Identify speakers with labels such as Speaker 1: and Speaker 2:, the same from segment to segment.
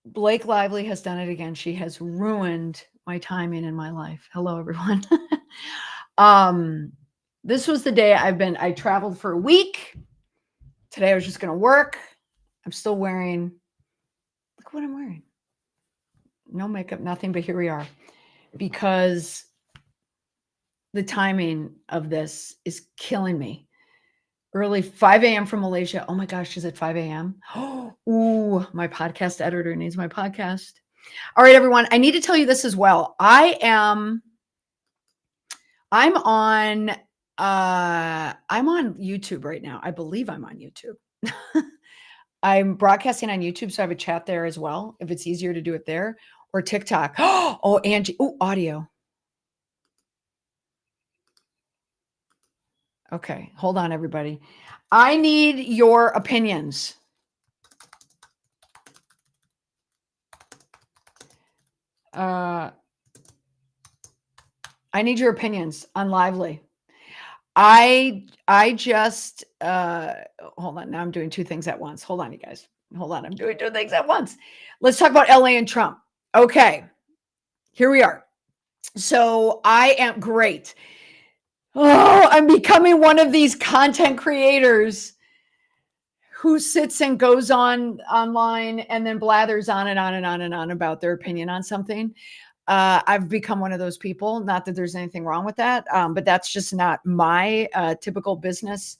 Speaker 1: Blake Lively has done it again. She has ruined my timing in my life. Hello, everyone. um, this was the day I traveled for a week. Today I was just going to work. I'm still wearing, look what I'm wearing. No makeup, nothing, but here we are. Because the timing of this is killing me. Early 5 a.m. from Malaysia. Oh my gosh, is it 5 a.m.? Ooh, my podcast editor needs my podcast. All right, everyone. I need to tell you this as well. I'm on YouTube right now. I believe I'm on YouTube. I'm broadcasting on YouTube, so I have a chat there as well, if it's easier to do it there, or TikTok. Oh, Angie. Oh, audio. Okay, hold on, everybody. I need your opinions. I need your opinions on Lively. I just hold on. Now I'm doing two things at once. Hold on, you guys. Hold on. I'm doing two things at once. Let's talk about LA and Trump. Okay, here we are. So I am great. Oh, I'm becoming one of these content creators who sits and goes on online and then blathers on and on and on and on about their opinion on something. I've become one of those people. Not that there's anything wrong with that, but that's just not my typical business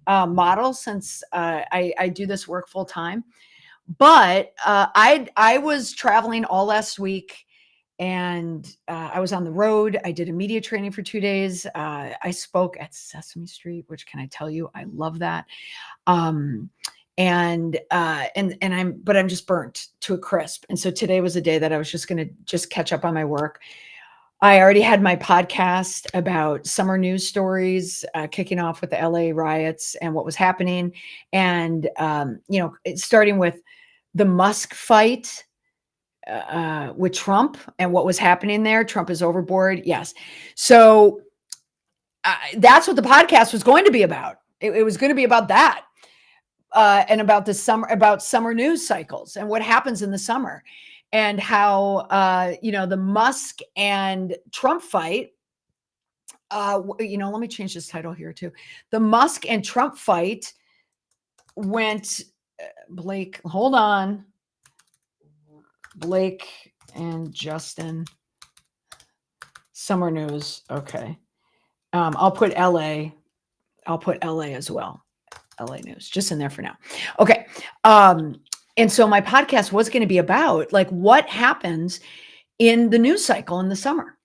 Speaker 1: model since I do this work full time. But I was traveling all last week, and I was on the road. I did a media training for 2 days. I spoke at Sesame Street, which can I tell you, I love that. Um, and I'm just burnt to a crisp. And so today was a day that I was just going to just catch up on my work. I already had my podcast about summer news stories, kicking off with the LA riots and what was happening. And, starting with the Musk fight with Trump and what was happening there. Trump is overboard. Yes. So that's what the podcast was going to be about. It was going to be about that. And about summer news cycles and what happens in the summer, and how the Musk and Trump fight. Let me change this title here too. The Musk and Trump fight went. Blake, hold on. Blake and Justin. Summer news. Okay. I'll put LA. I'll put LA as well. LA news, just in there for now. Okay. And so my podcast was going to be about like what happens in the news cycle in the summer.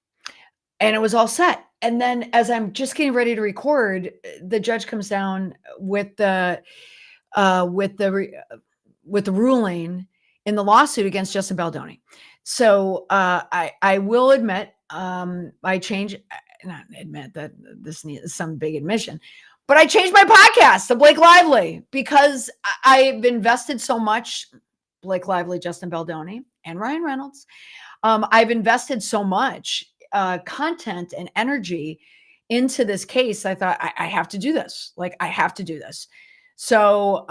Speaker 1: And it was all set. And then as I'm just getting ready to record, the judge comes down with the ruling in the lawsuit against Justin Baldoni. So I will admit, I changed, not admit that this needs some big admission, but I changed my podcast to Blake Lively because I've invested so much. Blake Lively, Justin Baldoni, and Ryan Reynolds. I've invested so much content and energy into this case. I thought I have to do this. Like, I have to do this. So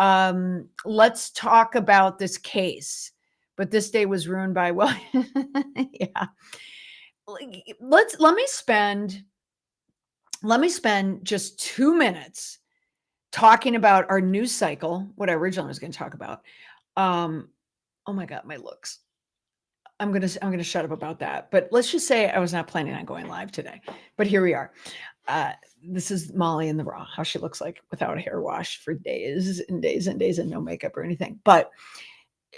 Speaker 1: let's talk about this case. But this day was ruined by, well, yeah. Let me spend just 2 minutes talking about our news cycle, what I originally was going to talk about. Oh my God, my looks. I'm gonna shut up about that. But let's just say I was not planning on going live today. But here we are. This is Molly in the raw, how she looks like without a hair wash for days and days and days and no makeup or anything. But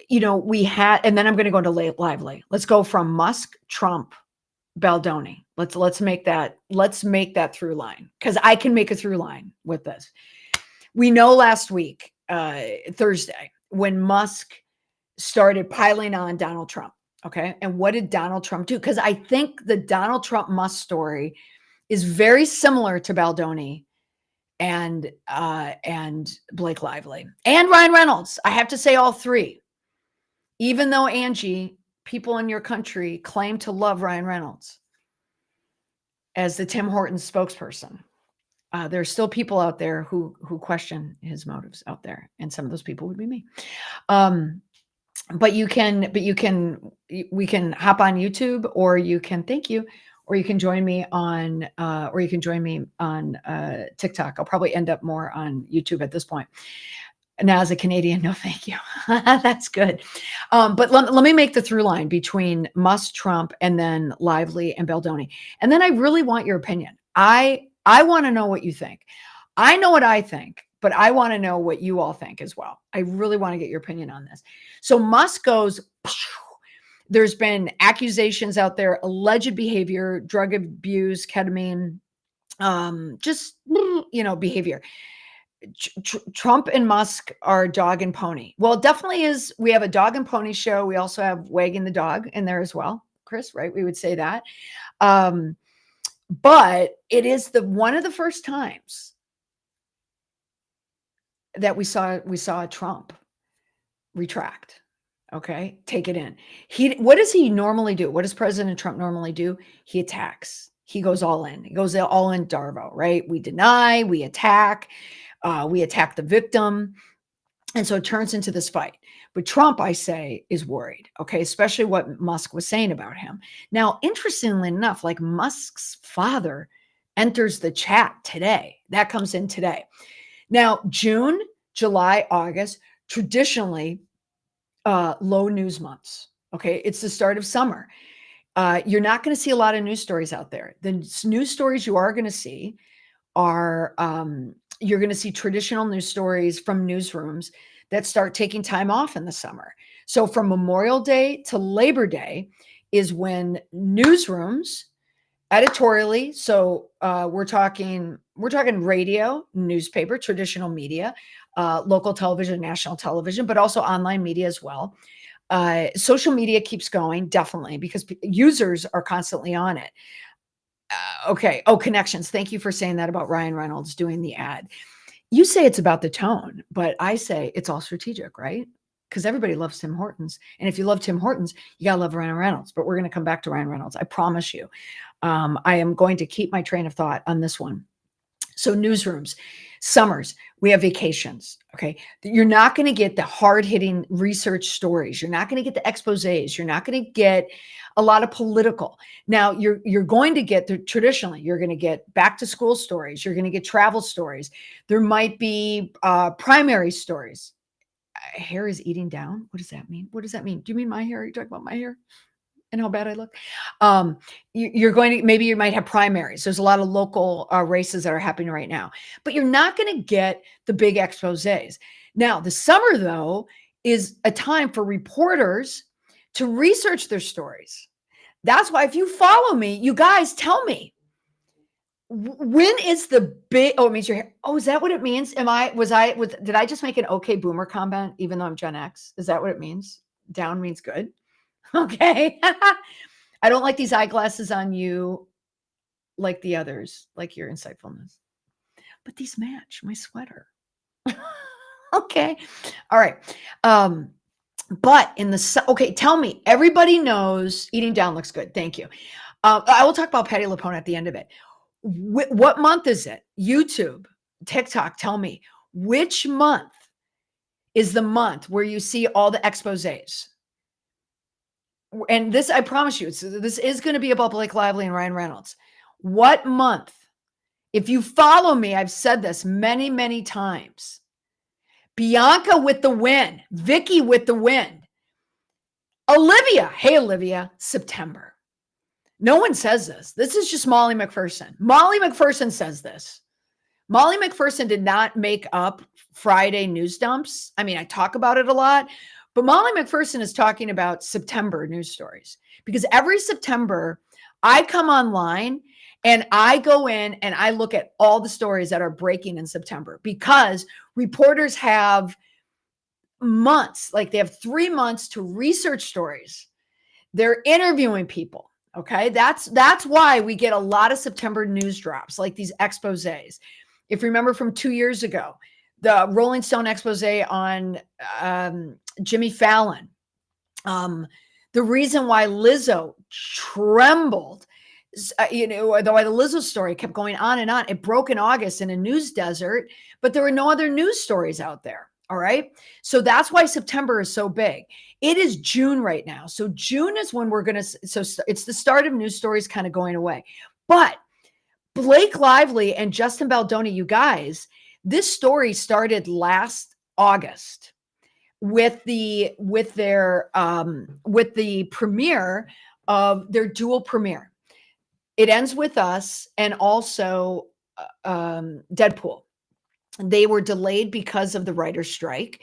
Speaker 1: we had, and then I'm going to go into Lively. Let's go from Musk, Trump, Baldoni. Let's make that through line, because I can make a through line with this. We know last week, Thursday, when Musk started piling on Donald Trump. Okay. And what did Donald Trump do? Because I think the Donald Trump Musk story is very similar to Baldoni and Blake Lively and Ryan Reynolds. I have to say all three. Even though, Angie, people in your country claim to love Ryan Reynolds as the Tim Hortons spokesperson, there are still people out there who question his motives out there. And some of those people would be me. but we can hop on YouTube, or you can, thank you, or you can join me on TikTok. I'll probably end up more on YouTube at this point. Now, as a Canadian, no, thank you. That's good. But let me make the through line between Musk, Trump, and then Lively and Baldoni. And then I really want your opinion. I want to know what you think. I know what I think, but I want to know what you all think as well. I really want to get your opinion on this. So Musk goes, there's been accusations out there, alleged behavior, drug abuse, ketamine, just, behavior. Trump and Musk are dog and pony. Well, it definitely is. We have a dog and pony show. We also have wagging the dog in there as well, Chris, right? We would say that. But it is one of the first times that we saw Trump retract. Okay, take it in. What does he normally do? What does President Trump normally do? He attacks. He goes all in. He goes all in Darvo, right? We deny, we attack the victim. And so it turns into this fight. But Trump, I say, is worried, okay, especially what Musk was saying about him. Now, interestingly enough, like Musk's father enters the chat today. That comes in today. Now, June, July, August, traditionally low news months, okay? It's the start of summer. You're not going to see a lot of news stories out there. The news stories you are going to see are you're going to see traditional news stories from newsrooms that start taking time off in the summer. So from Memorial Day to Labor Day is when newsrooms editorially, so we're talking radio, newspaper, traditional media, local television, national television, but also online media as well. Social media keeps going, definitely, because users are constantly on it. Okay. Oh, connections. Thank you for saying that about Ryan Reynolds doing the ad. You say it's about the tone, but I say it's all strategic, right? Because everybody loves Tim Hortons. And if you love Tim Hortons, you got to love Ryan Reynolds. But we're going to come back to Ryan Reynolds. I promise you. I am going to keep my train of thought on this one. So newsrooms, summers, we have vacations. Okay. You're not going to get the hard hitting research stories. You're not going to get the exposés. You're not going to get a lot of political. Now you're going to get traditionally, you're going to get back to school stories. You're going to get travel stories. There might be primary stories. Hair is eating down. What does that mean? What does that mean? Do you mean my hair? Are you talking about my hair? And how bad I look. Maybe you might have primaries. There's a lot of local races that are happening right now, but you're not going to get the big exposés. Now, the summer, though, is a time for reporters to research their stories. That's why if you follow me, you guys tell me, when is the big, it means your hair. Oh, is that what it means? Did I just make an okay boomer comment, even though I'm Gen X? Is that what it means? Down means good. Okay. I don't like these eyeglasses on you like the others, like your insightfulness. But these match my sweater. Okay. All right. But okay, tell me, everybody knows eating down looks good. Thank you. I will talk about Patty LaPone at the end of it. What month is it? YouTube, TikTok, tell me, which month is the month where you see all the exposés? And this, I promise you, this is going to be about Blake Lively and Ryan Reynolds. What month? If you follow me, I've said this many, many times. Bianca with the win. Vicky with the win. Olivia. Hey, Olivia. September. No one says this. This is just Molly McPherson. Molly McPherson says this. Molly McPherson did not make up Friday news dumps. I mean, I talk about it a lot. But Molly McPherson is talking about September news stories, because every September I come online and I go in and I look at all the stories that are breaking in September, because reporters have months, like they have 3 months to research stories. They're interviewing people. Okay. That's why we get a lot of September news drops, like these exposés. If you remember from 2 years ago, the Rolling Stone expose on Jimmy Fallon. The reason why Lizzo trembled, why the Lizzo story kept going on and on. It broke in August in a news desert, but there were no other news stories out there. All right. So that's why September is so big. It is June right now. So June is when we're going to, it's the start of news stories kind of going away. But Blake Lively and Justin Baldoni, you guys, this story started last August with the premiere of their dual premiere. It ends with Us and also Deadpool. They were delayed because of the writer's strike.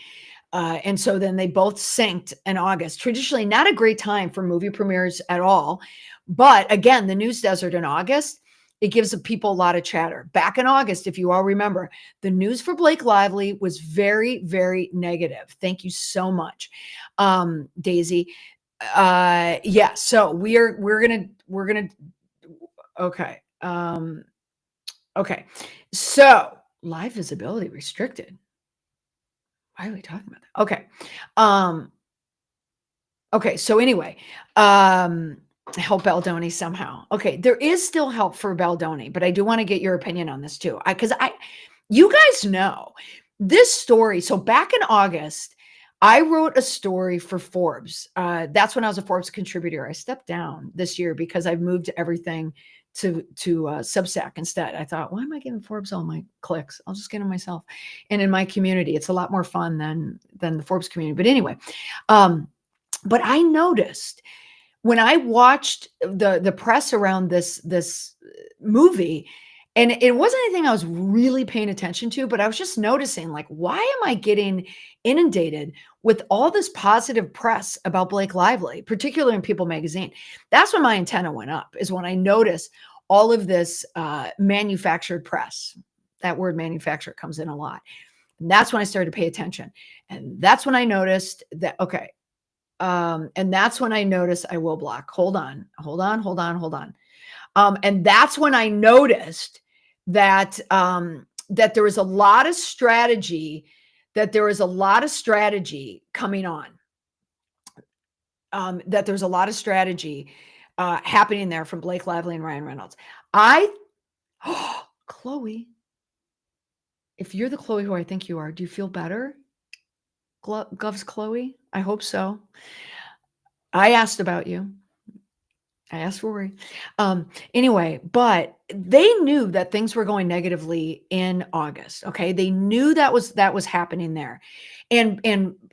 Speaker 1: And so then they both synced in August. Traditionally, not a great time for movie premieres at all. But again, the news desert in August, it gives people a lot of chatter. Back in August, if you all remember, the news for Blake Lively was very, very negative. Thank you so much, Daisy. Yeah, so we're gonna okay. Okay. So live visibility restricted. Why are we talking about that? Okay. Um, okay. So anyway, help Baldoni somehow. Okay. There is still help for Baldoni, but I do want to get your opinion on this too. You guys know this story. So back in August, I wrote a story for Forbes. That's when I was a Forbes contributor. I stepped down this year because I've moved everything to Substack instead. I thought, why am I giving Forbes all my clicks? I'll just get them myself. And in my community, it's a lot more fun than the Forbes community. But anyway, but I noticed when I watched the press around this movie, and it wasn't anything I was really paying attention to, but I was just noticing, like, why am I getting inundated with all this positive press about Blake Lively, particularly in People magazine? That's when my antenna went up, is when I noticed all of this manufactured press. That word manufactured comes in a lot. And that's when I started to pay attention. And that's when I noticed that, okay. And that's when I noticed I will block. Hold on. And that's when I noticed that that there was a lot of strategy, coming on. That there's a lot of strategy happening there from Blake Lively and Ryan Reynolds. Chloe, if you're the Chloe who I think you are, do you feel better? Govs Chloe? I hope so. I asked about you. I asked for Rory. Anyway, but they knew that things were going negatively in August. Okay, they knew that was happening there, and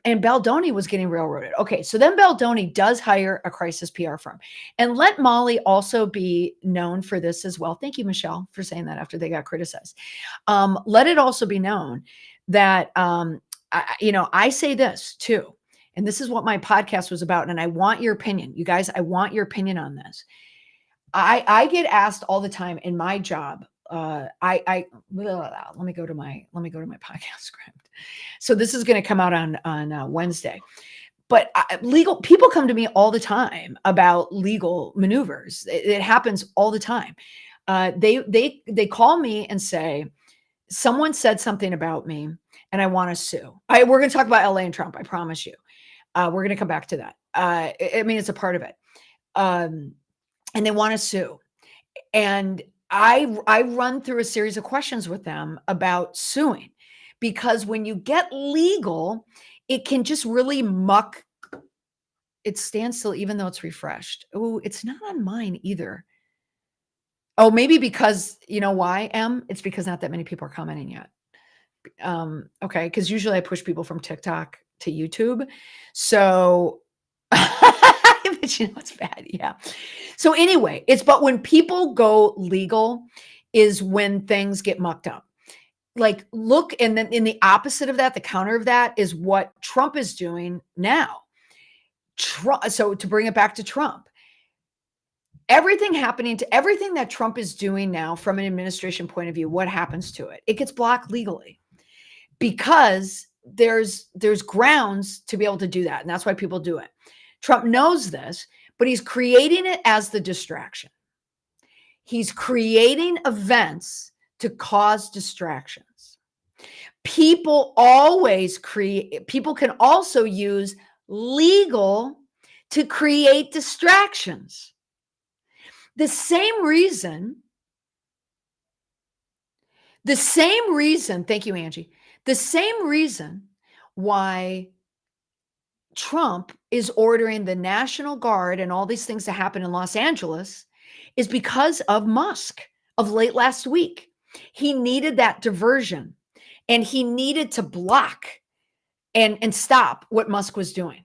Speaker 1: Baldoni was getting railroaded. Okay, so then Baldoni does hire a crisis PR firm, and let Molly also be known for this as well. Thank you, Michelle, for saying that after they got criticized. Let it also be known that I say this too. And this is what my podcast was about. And I want your opinion. You guys, I want your opinion on this. I get asked all the time in my job. Let me go to my podcast script. So this is going to come out on Wednesday. But legal people come to me all the time about legal maneuvers. It happens all the time. They call me and say, someone said something about me and I want to sue. We're going to talk about LA and Trump. I promise you. We're going to come back to that. I mean, it's a part of it. And they want to sue. And I run through a series of questions with them about suing, because when you get legal, it can just really muck. It stands still, even though it's refreshed. Oh, it's not on mine either. Oh, maybe because, you know why, Em? It's because not that many people are commenting yet. Okay, because usually I push people from TikTok to YouTube. So, but you know it's bad. Yeah. So anyway, but when people go legal is when things get mucked up. Like, look, and then in the opposite of that, the counter of that is what Trump is doing now. So to bring it back to Trump, everything that Trump is doing now from an administration point of view, what happens to it? It gets blocked legally, because there's grounds to be able to do that. And that's why people do it. Trump knows this, but he's creating it as the distraction. He's creating events to cause distractions. People can also use legal to create distractions. The same reason, thank you, Angie. The same reason why Trump is ordering the National Guard and all these things to happen in Los Angeles is because of Musk of late last week. He needed that diversion and he needed to block and stop what Musk was doing.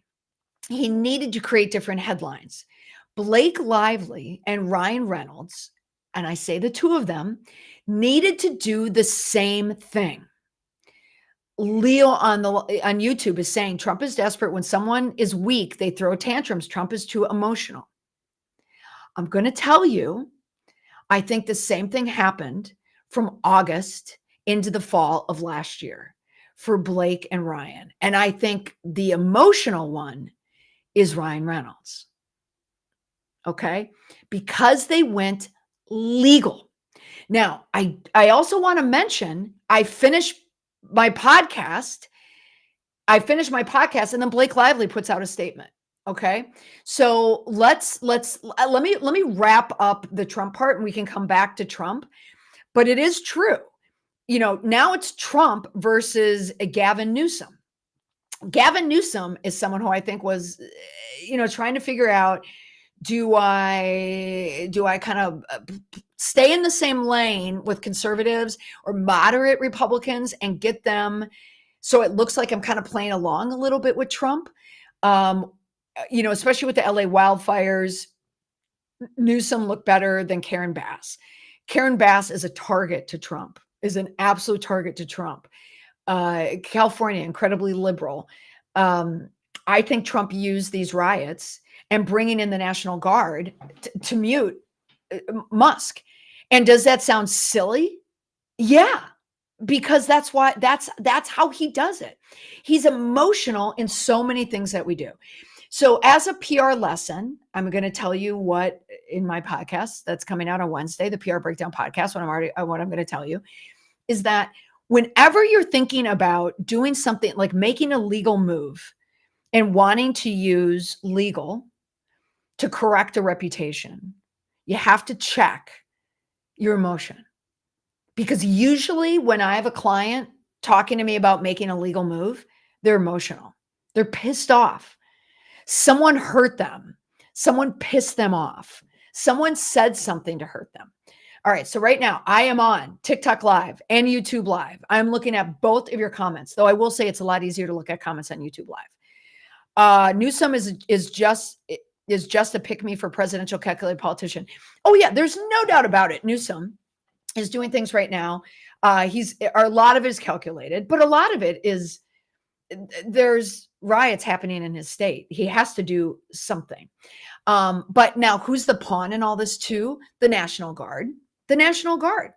Speaker 1: He needed to create different headlines. Blake Lively and Ryan Reynolds, and I say the two of them, needed to do the same thing. Leo on YouTube is saying Trump is desperate. When someone is weak, they throw tantrums. Trump is too emotional. I'm going to tell you, I think the same thing happened from August into the fall of last year for Blake and Ryan. And I think the emotional one is Ryan Reynolds. Okay? Because they went legal. Now, I also want to mention I finished my podcast and then Blake Lively puts out a statement. Okay. So let me wrap up the Trump part and we can come back to Trump. But it is true. Now it's Trump versus Gavin Newsom. Gavin Newsom is someone who I think was, trying to figure out, do I kind of stay in the same lane with conservatives or moderate Republicans and get them so it looks like I'm kind of playing along a little bit with Trump, especially with the LA wildfires. Newsom looked better than Karen Bass. Karen Bass is a target to Trump, is an absolute target to Trump. California, incredibly liberal. I think Trump used these riots and bringing in the National Guard to mute Musk. And does that sound silly? Yeah. Because that's how he does it. He's emotional in so many things that we do. So as a PR lesson, I'm going to tell you what in my podcast that's coming out on Wednesday, the PR Breakdown podcast, what I'm going to tell you is that whenever you're thinking about doing something like making a legal move and wanting to use legal to correct a reputation, you have to check your emotion. Because usually when I have a client talking to me about making a legal move, they're emotional. They're pissed off. Someone hurt them. Someone pissed them off. Someone said something to hurt them. All right. So right now I am on TikTok Live and YouTube Live. I'm looking at both of your comments, though I will say it's a lot easier to look at comments on YouTube Live. Newsom is just a pick me for presidential calculated politician. Oh yeah, there's no doubt about it. Newsom is doing things right now. A lot of it is calculated, but a lot of it is there's riots happening in his state. He has to do something. But now who's the pawn in all this too? The National Guard. The National Guard.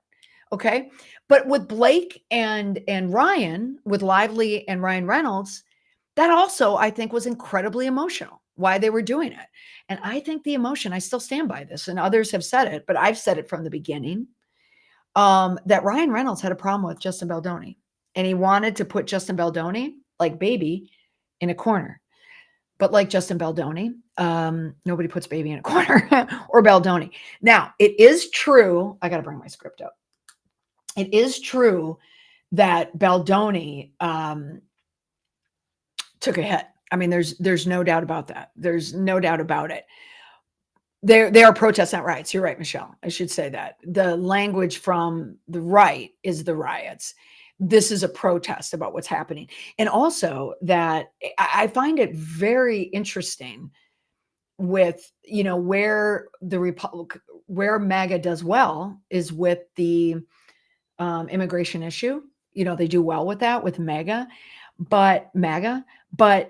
Speaker 1: Okay. But with Blake and Ryan, with Lively and Ryan Reynolds, that also I think was incredibly emotional why they were doing it. And I think the emotion, I still stand by this, and others have said it, but I've said it from the beginning. That Ryan Reynolds had a problem with Justin Baldoni, and he wanted to put Justin Baldoni, like Baby, in a corner. But like Justin Baldoni, nobody puts Baby in a corner or Baldoni. Now, it is true. I got to bring my script up. It is true that Baldoni took a hit. I mean, there's no doubt about that. There's no doubt about it. They are protests, not riots. You're right, Michelle. I should say that. The language from the right is the riots. This is a protest about what's happening. And also that I find it very interesting with, where where MAGA does well is with the immigration issue. They do well with that with MAGA, but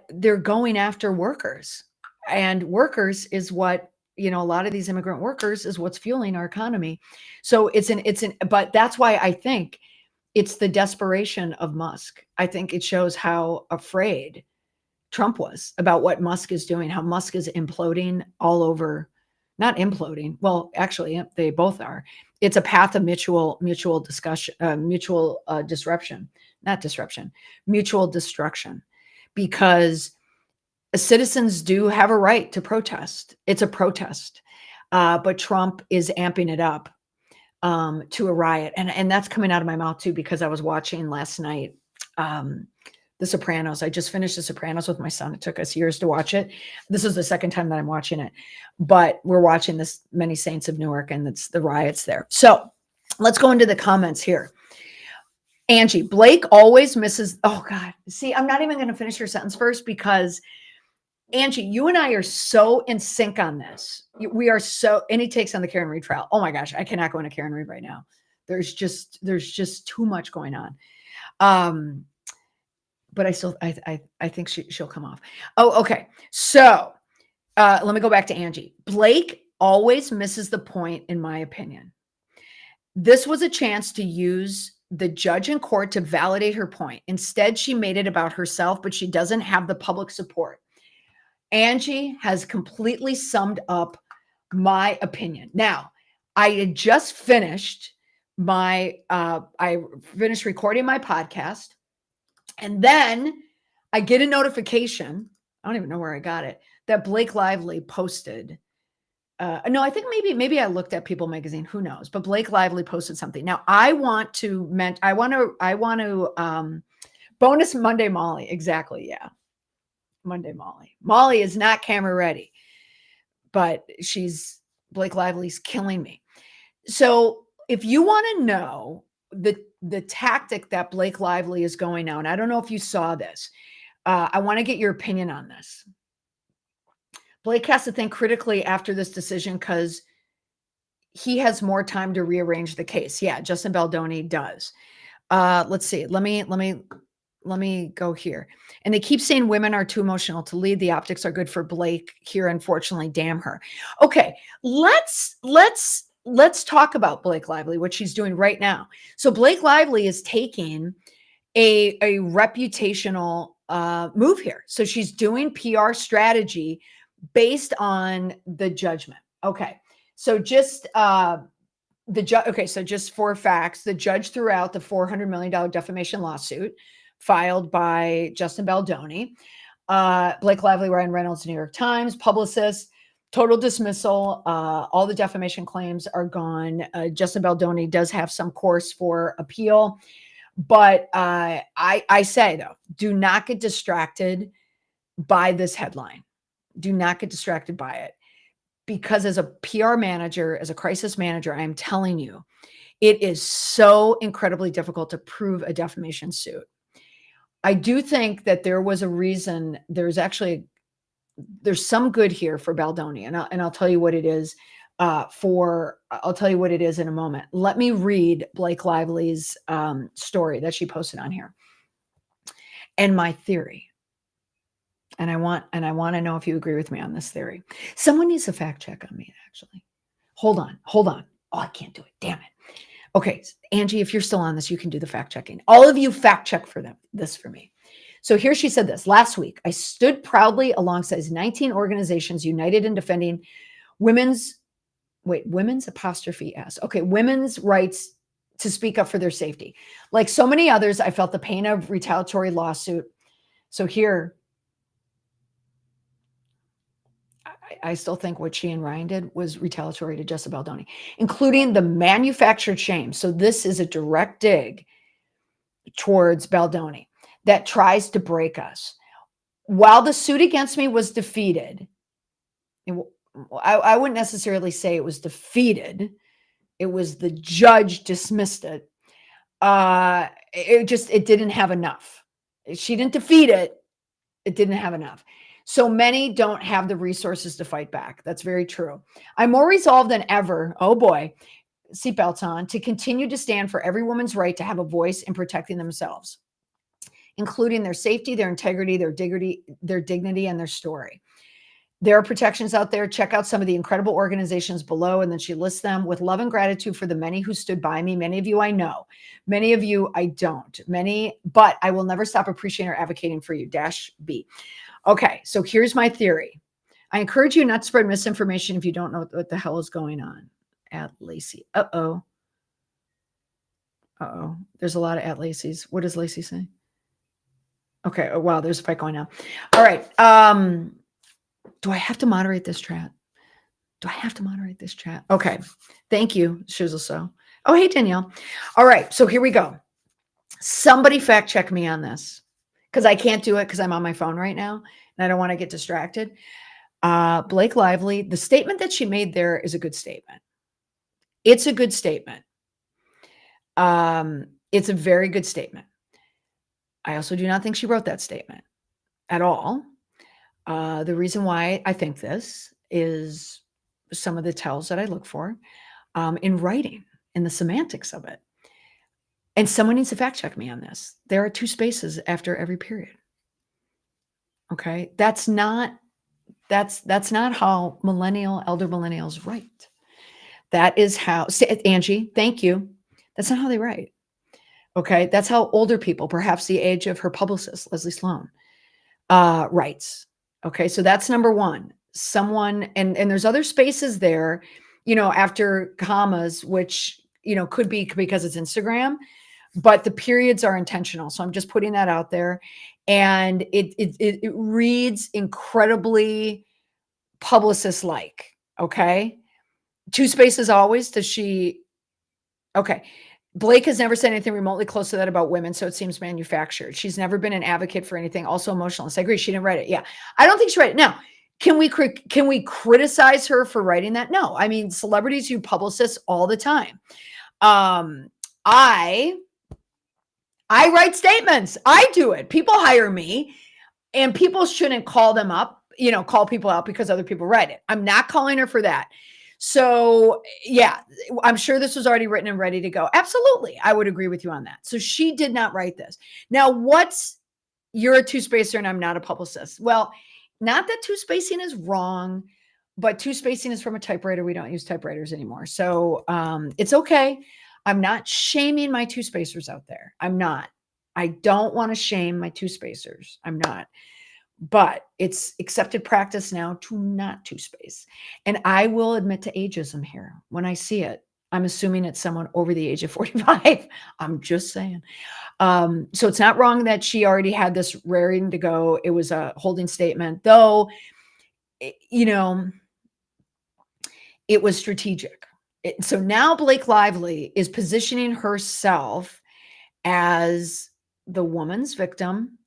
Speaker 1: they're going after workers, and workers is what, a lot of these immigrant workers is what's fueling our economy. So but that's why I think it's the desperation of Musk. I think it shows how afraid Trump was about what Musk is doing, how Musk is imploding all over, not imploding. Well, actually they both are. It's a path of mutual discussion, mutual disruption, not disruption, mutual destruction, because citizens do have a right to protest. It's a protest. But Trump is amping it up to a riot. And that's coming out of my mouth too, because I was watching last night The Sopranos. I just finished The Sopranos with my son. It took us years to watch it. This is the second time that I'm watching it, but we're watching this Many Saints of Newark, and it's the riots there. So let's go into the comments here. Angie, Blake always misses. Oh God. See, I'm not even going to finish your sentence first because Angie, you and I are so in sync on this. We are so, any takes on the Karen Reed trial. Oh my gosh, I cannot go into Karen Reed right now. There's just too much going on. But I think she'll come off. Oh, okay. So let me go back to Angie. Blake always misses the point, in my opinion. This was a chance to use the judge in court to validate her point. Instead, she made it about herself, but she doesn't have the public support. Angie has completely summed up my opinion. Now, I had just finished I finished recording my podcast, and then I get a notification. I don't even know where I got it, that Blake Lively posted. No, I think maybe I looked at People Magazine. Who knows? But Blake Lively posted something. Now I want to bonus Monday Molly. Exactly. Yeah. Monday Molly. Molly is not camera ready, but Blake Lively's killing me. So if you want to know the tactic that Blake Lively is going on, I don't know if you saw this. I want to get your opinion on this. Blake has to think critically after this decision because he has more time to rearrange the case. Yeah, Justin Baldoni does. Let's see. Let me go here. And they keep saying women are too emotional to lead. The optics are good for Blake here. Unfortunately, damn her. Okay, let's talk about Blake Lively, what she's doing right now. So Blake Lively is taking a reputational move here. So she's doing PR strategy based on the judgment. Okay, so just so just for facts, the judge threw out the $400 million defamation lawsuit filed by Justin Baldoni. Blake Lively, Ryan Reynolds, New York Times, publicist, total dismissal. All the defamation claims are gone. Justin Baldoni does have some course for appeal. But I say, though, do not get distracted by this headline. Do not get distracted by it. Because as a PR manager, as a crisis manager, I am telling you, it is so incredibly difficult to prove a defamation suit. I do think that there was a reason. There's some good here for Baldoni, and I'll tell you what it is. I'll tell you what it is in a moment. Let me read Blake Lively's story that she posted on here, and my theory. And I want to know if you agree with me on this theory. Someone needs a fact check on me, actually. Hold on. Oh, I can't do it. Damn it. Okay, Angie, if you're still on this, you can do the fact checking. All of you fact check this for me. So here she said this. Last week, I stood proudly alongside 19 organizations united in defending women's apostrophe S. Okay, women's rights to speak up for their safety. Like so many others, I felt the pain of retaliatory lawsuit. So here, I still think what she and Ryan did was retaliatory to Justin Baldoni, including the manufactured shame. So this is a direct dig towards Baldoni that tries to break us. While the suit against me was defeated, I wouldn't necessarily say it was defeated. It was the judge dismissed it. It didn't have enough. She didn't defeat it. It didn't have enough. So many don't have the resources to fight back. That's very true. I'm more resolved than ever. Oh boy, seatbelts on, to continue to stand for every woman's right to have a voice in protecting themselves, including their safety, their integrity, their dignity, and their story. There are protections out there. Check out some of the incredible organizations below. And then she lists them. With love and gratitude for the many who stood by me. Many of you I know. Many of you I don't. But I will never stop appreciating or advocating for you. -B. Okay, so here's my theory. I encourage you not to spread misinformation if you don't know what the hell is going on. At Lacey. Uh-oh. There's a lot of at Lacey's. What does Lacey say? Okay. Oh, wow. There's a fight going on. All right. Do I have to moderate this chat? Okay. Thank you, Shizzle So. Oh, hey, Danielle. All right. So here we go. Somebody fact check me on this, because I can't do it because I'm on my phone right now and I don't want to get distracted. Blake Lively, the statement that she made there is a good statement. It's a good statement. It's a very good statement. I also do not think she wrote that statement at all. The reason why I think this is some of the tells that I look for in writing, in the semantics of it. And someone needs to fact check me on this. There are 2 spaces after every period. Okay? That's not how elder millennials write. That is how Angie, thank you. That's not how they write. Okay? That's how older people, perhaps the age of her publicist, Leslie Sloan, writes. Okay? So that's number 1. Someone and there's other spaces there, after commas, which, could be because it's Instagram, but the periods are intentional. So I'm just putting that out there. And it reads incredibly publicist-like. Okay? 2 spaces always. Does she? Okay. Blake has never said anything remotely close to that about women, so it seems manufactured. She's never been an advocate for anything. Also emotionalist. I agree. She didn't write it. Yeah. I don't think she read it. Now, can we criticize her for writing that? No. I mean, celebrities use publicists all the time. I write statements. I do it. People hire me, and people shouldn't call them up, call people out because other people write it. I'm not calling her for that. So, yeah, I'm sure this was already written and ready to go. Absolutely. I would agree with you on that. So she did not write this. Now, you're a 2-spacer and I'm not a publicist. Well, not that 2-spacing is wrong, but 2-spacing is from a typewriter. We don't use typewriters anymore. So it's okay. I'm not shaming my 2-spacers out there. I'm not. I don't want to shame my 2-spacers. I'm not. But it's accepted practice now to not 2-space. And I will admit to ageism here. When I see it, I'm assuming it's someone over the age of 45. I'm just saying. So it's not wrong that she already had this raring to go. It was a holding statement, though, it was strategic. So now Blake Lively is positioning herself as the woman's victim,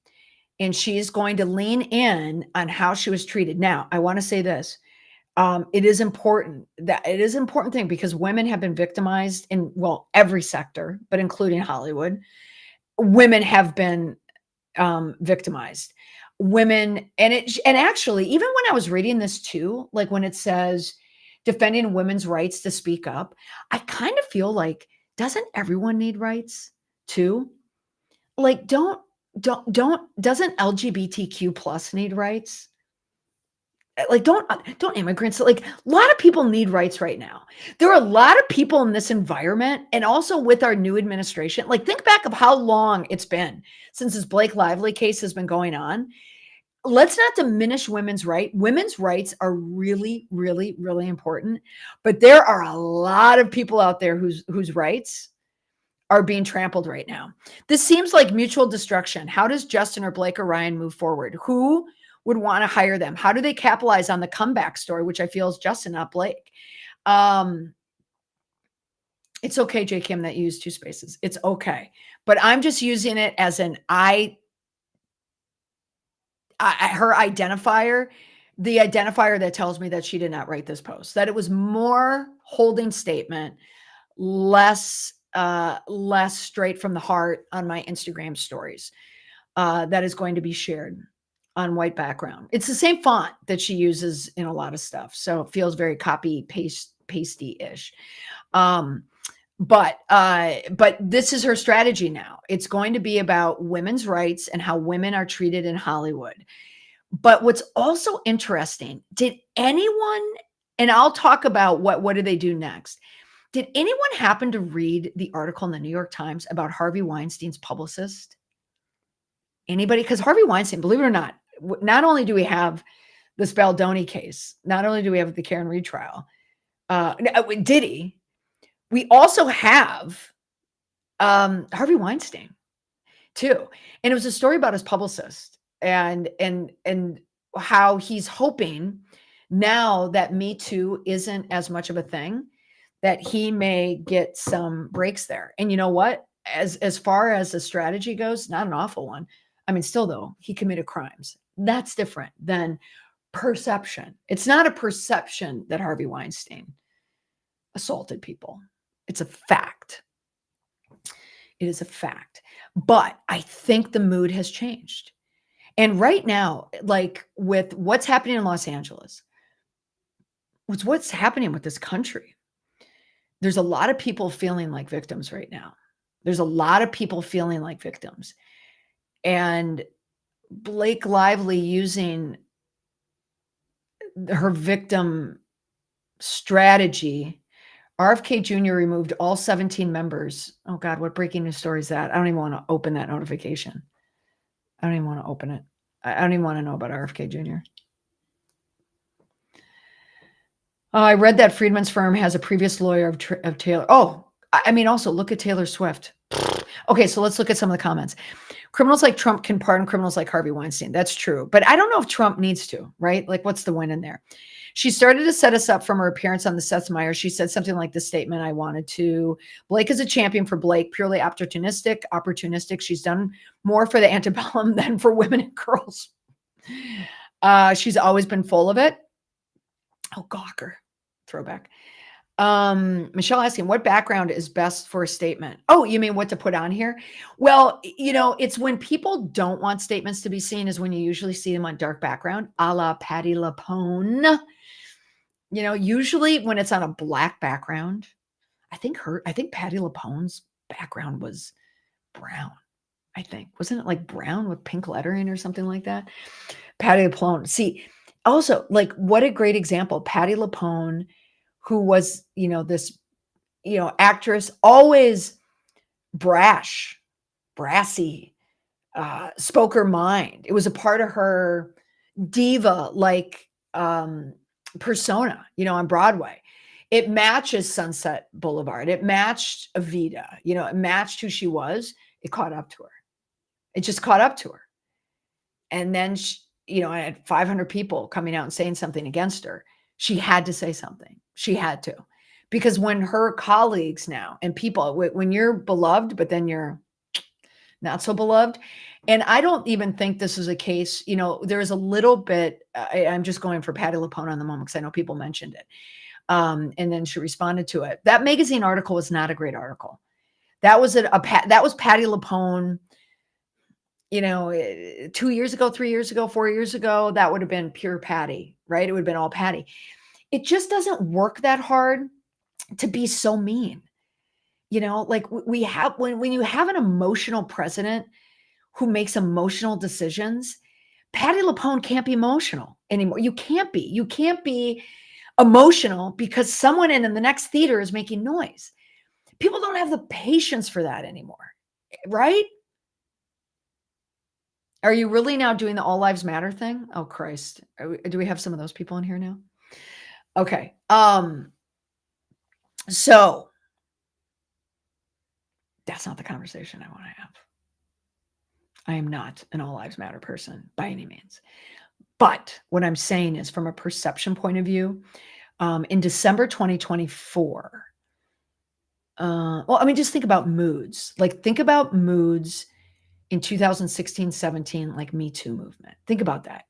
Speaker 1: and she's going to lean in on how she was treated. Now, I want to say this. It is important thing because women have been victimized in, every sector, but including Hollywood. Women have been victimized. Women, and actually, even when I was reading this too, like when it says defending women's rights to speak up, I kind of feel like, doesn't everyone need rights too? Like, doesn't LGBTQ plus need rights? Like, don't immigrants, like, a lot of people need rights right now. There are a lot of people in this environment, and also with our new administration, like, think back of how long it's been since this Blake Lively case has been going on. Let's not diminish women's rights. Women's rights are really, really, really important, but there are a lot of people out there whose rights are being trampled right now. This seems like mutual destruction. How does Justin or Blake or Ryan move forward? Who would want to hire them? How do they capitalize on the comeback story, which I feel is Justin, not Blake? It's okay, J. Kim, that you use 2-spaces. It's okay. But I'm just using it as an her identifier, the identifier that tells me that she did not write this post, that it was more holding statement, less straight from the heart on my Instagram stories that is going to be shared on white background. It's the same font that she uses in a lot of stuff. So it feels very copy pasty-ish. But this is her strategy now. It's going to be about women's rights and how women are treated in Hollywood. But what's also interesting, did anyone, and I'll talk about what do they do next? Did anyone happen to read the article in the New York Times about Harvey Weinstein's publicist? Anybody? Because Harvey Weinstein, believe it or not only do we have this Baldoni case, not only do we have the Karen Reed trial, Diddy, we also have Harvey Weinstein too. And it was a story about his publicist and how he's hoping now that Me Too isn't as much of a thing, that he may get some breaks there. And you know what? As far as the strategy goes, not an awful one. I mean, still though, he committed crimes. That's different than perception. It's not a perception that Harvey Weinstein assaulted people. It's a fact. It is a fact. But I think the mood has changed. And right now, like with what's happening in Los Angeles, with what's happening with this country, there's a lot of people feeling like victims right now. There's a lot of people feeling like victims. And Blake Lively using her victim strategy. RFK Jr. removed all 17 members. Oh God, what breaking news story is that? I don't even want to open that notification. I don't even want to open it. I don't even want to know about RFK Jr. I read that Friedman's firm has a previous lawyer of Taylor. Oh, I mean, also look at Taylor Swift. Okay, so let's look at some of the comments. Criminals like Trump can pardon criminals like Harvey Weinstein. That's true. But I don't know if Trump needs to, right? Like, what's the win in there? She started to set us up from her appearance on the Seth Meyers. She said something like the statement I wanted to. Blake is a champion for Blake, purely opportunistic. She's done more for the antebellum than for women and girls. She's always been full of it. Oh, Gawker. Throwback. Michelle asking, what background is best for a statement? Oh, you mean what to put on here? Well, you know, it's when people don't want statements to be seen is when you usually see them on dark background, a la Patti LuPone. You know, usually when it's on a black background, I think Patti LuPone's background was brown. I think. Wasn't it like brown with pink lettering or something like that? Patti LuPone. See, also, like, what a great example. Patti LuPone, who was, you know, this, you know, actress, always brassy, spoke her mind. It was a part of her diva like persona, you know, on Broadway. It matches Sunset Boulevard. It matched Evita, you know, it matched who she was. It caught up to her. It just caught up to her. And then, she, you know, I had 500 people coming out and saying something against her. She had to say something. She had to. Because when her colleagues now and people, when you're beloved, but then you're not so beloved. And I don't even think this is a case, you know, there's a little bit, I'm just going for Patti LuPone on the moment because I know people mentioned it. And then she responded to it. That magazine article was not a great article. That was that was Patti LuPone, you know, 2 years ago, 3 years ago, 4 years ago, that would have been pure Patti, right? It would have been all Patti. It just doesn't work that hard to be so mean. You know, like we have, when you have an emotional president who makes emotional decisions, Patti LuPone can't be emotional anymore. You can't be emotional because someone in the next theater is making noise. People don't have the patience for that anymore, right? Are you really now doing the all lives matter thing? Oh, Christ. Do we have some of those people in here now? Okay. So that's not the conversation I want to have. I am not an all lives matter person by any means. But what I'm saying is, from a perception point of view, in December 2024, well, I mean, just think about moods. Like, think about moods in 2016, 17, like Me Too movement. Think about that.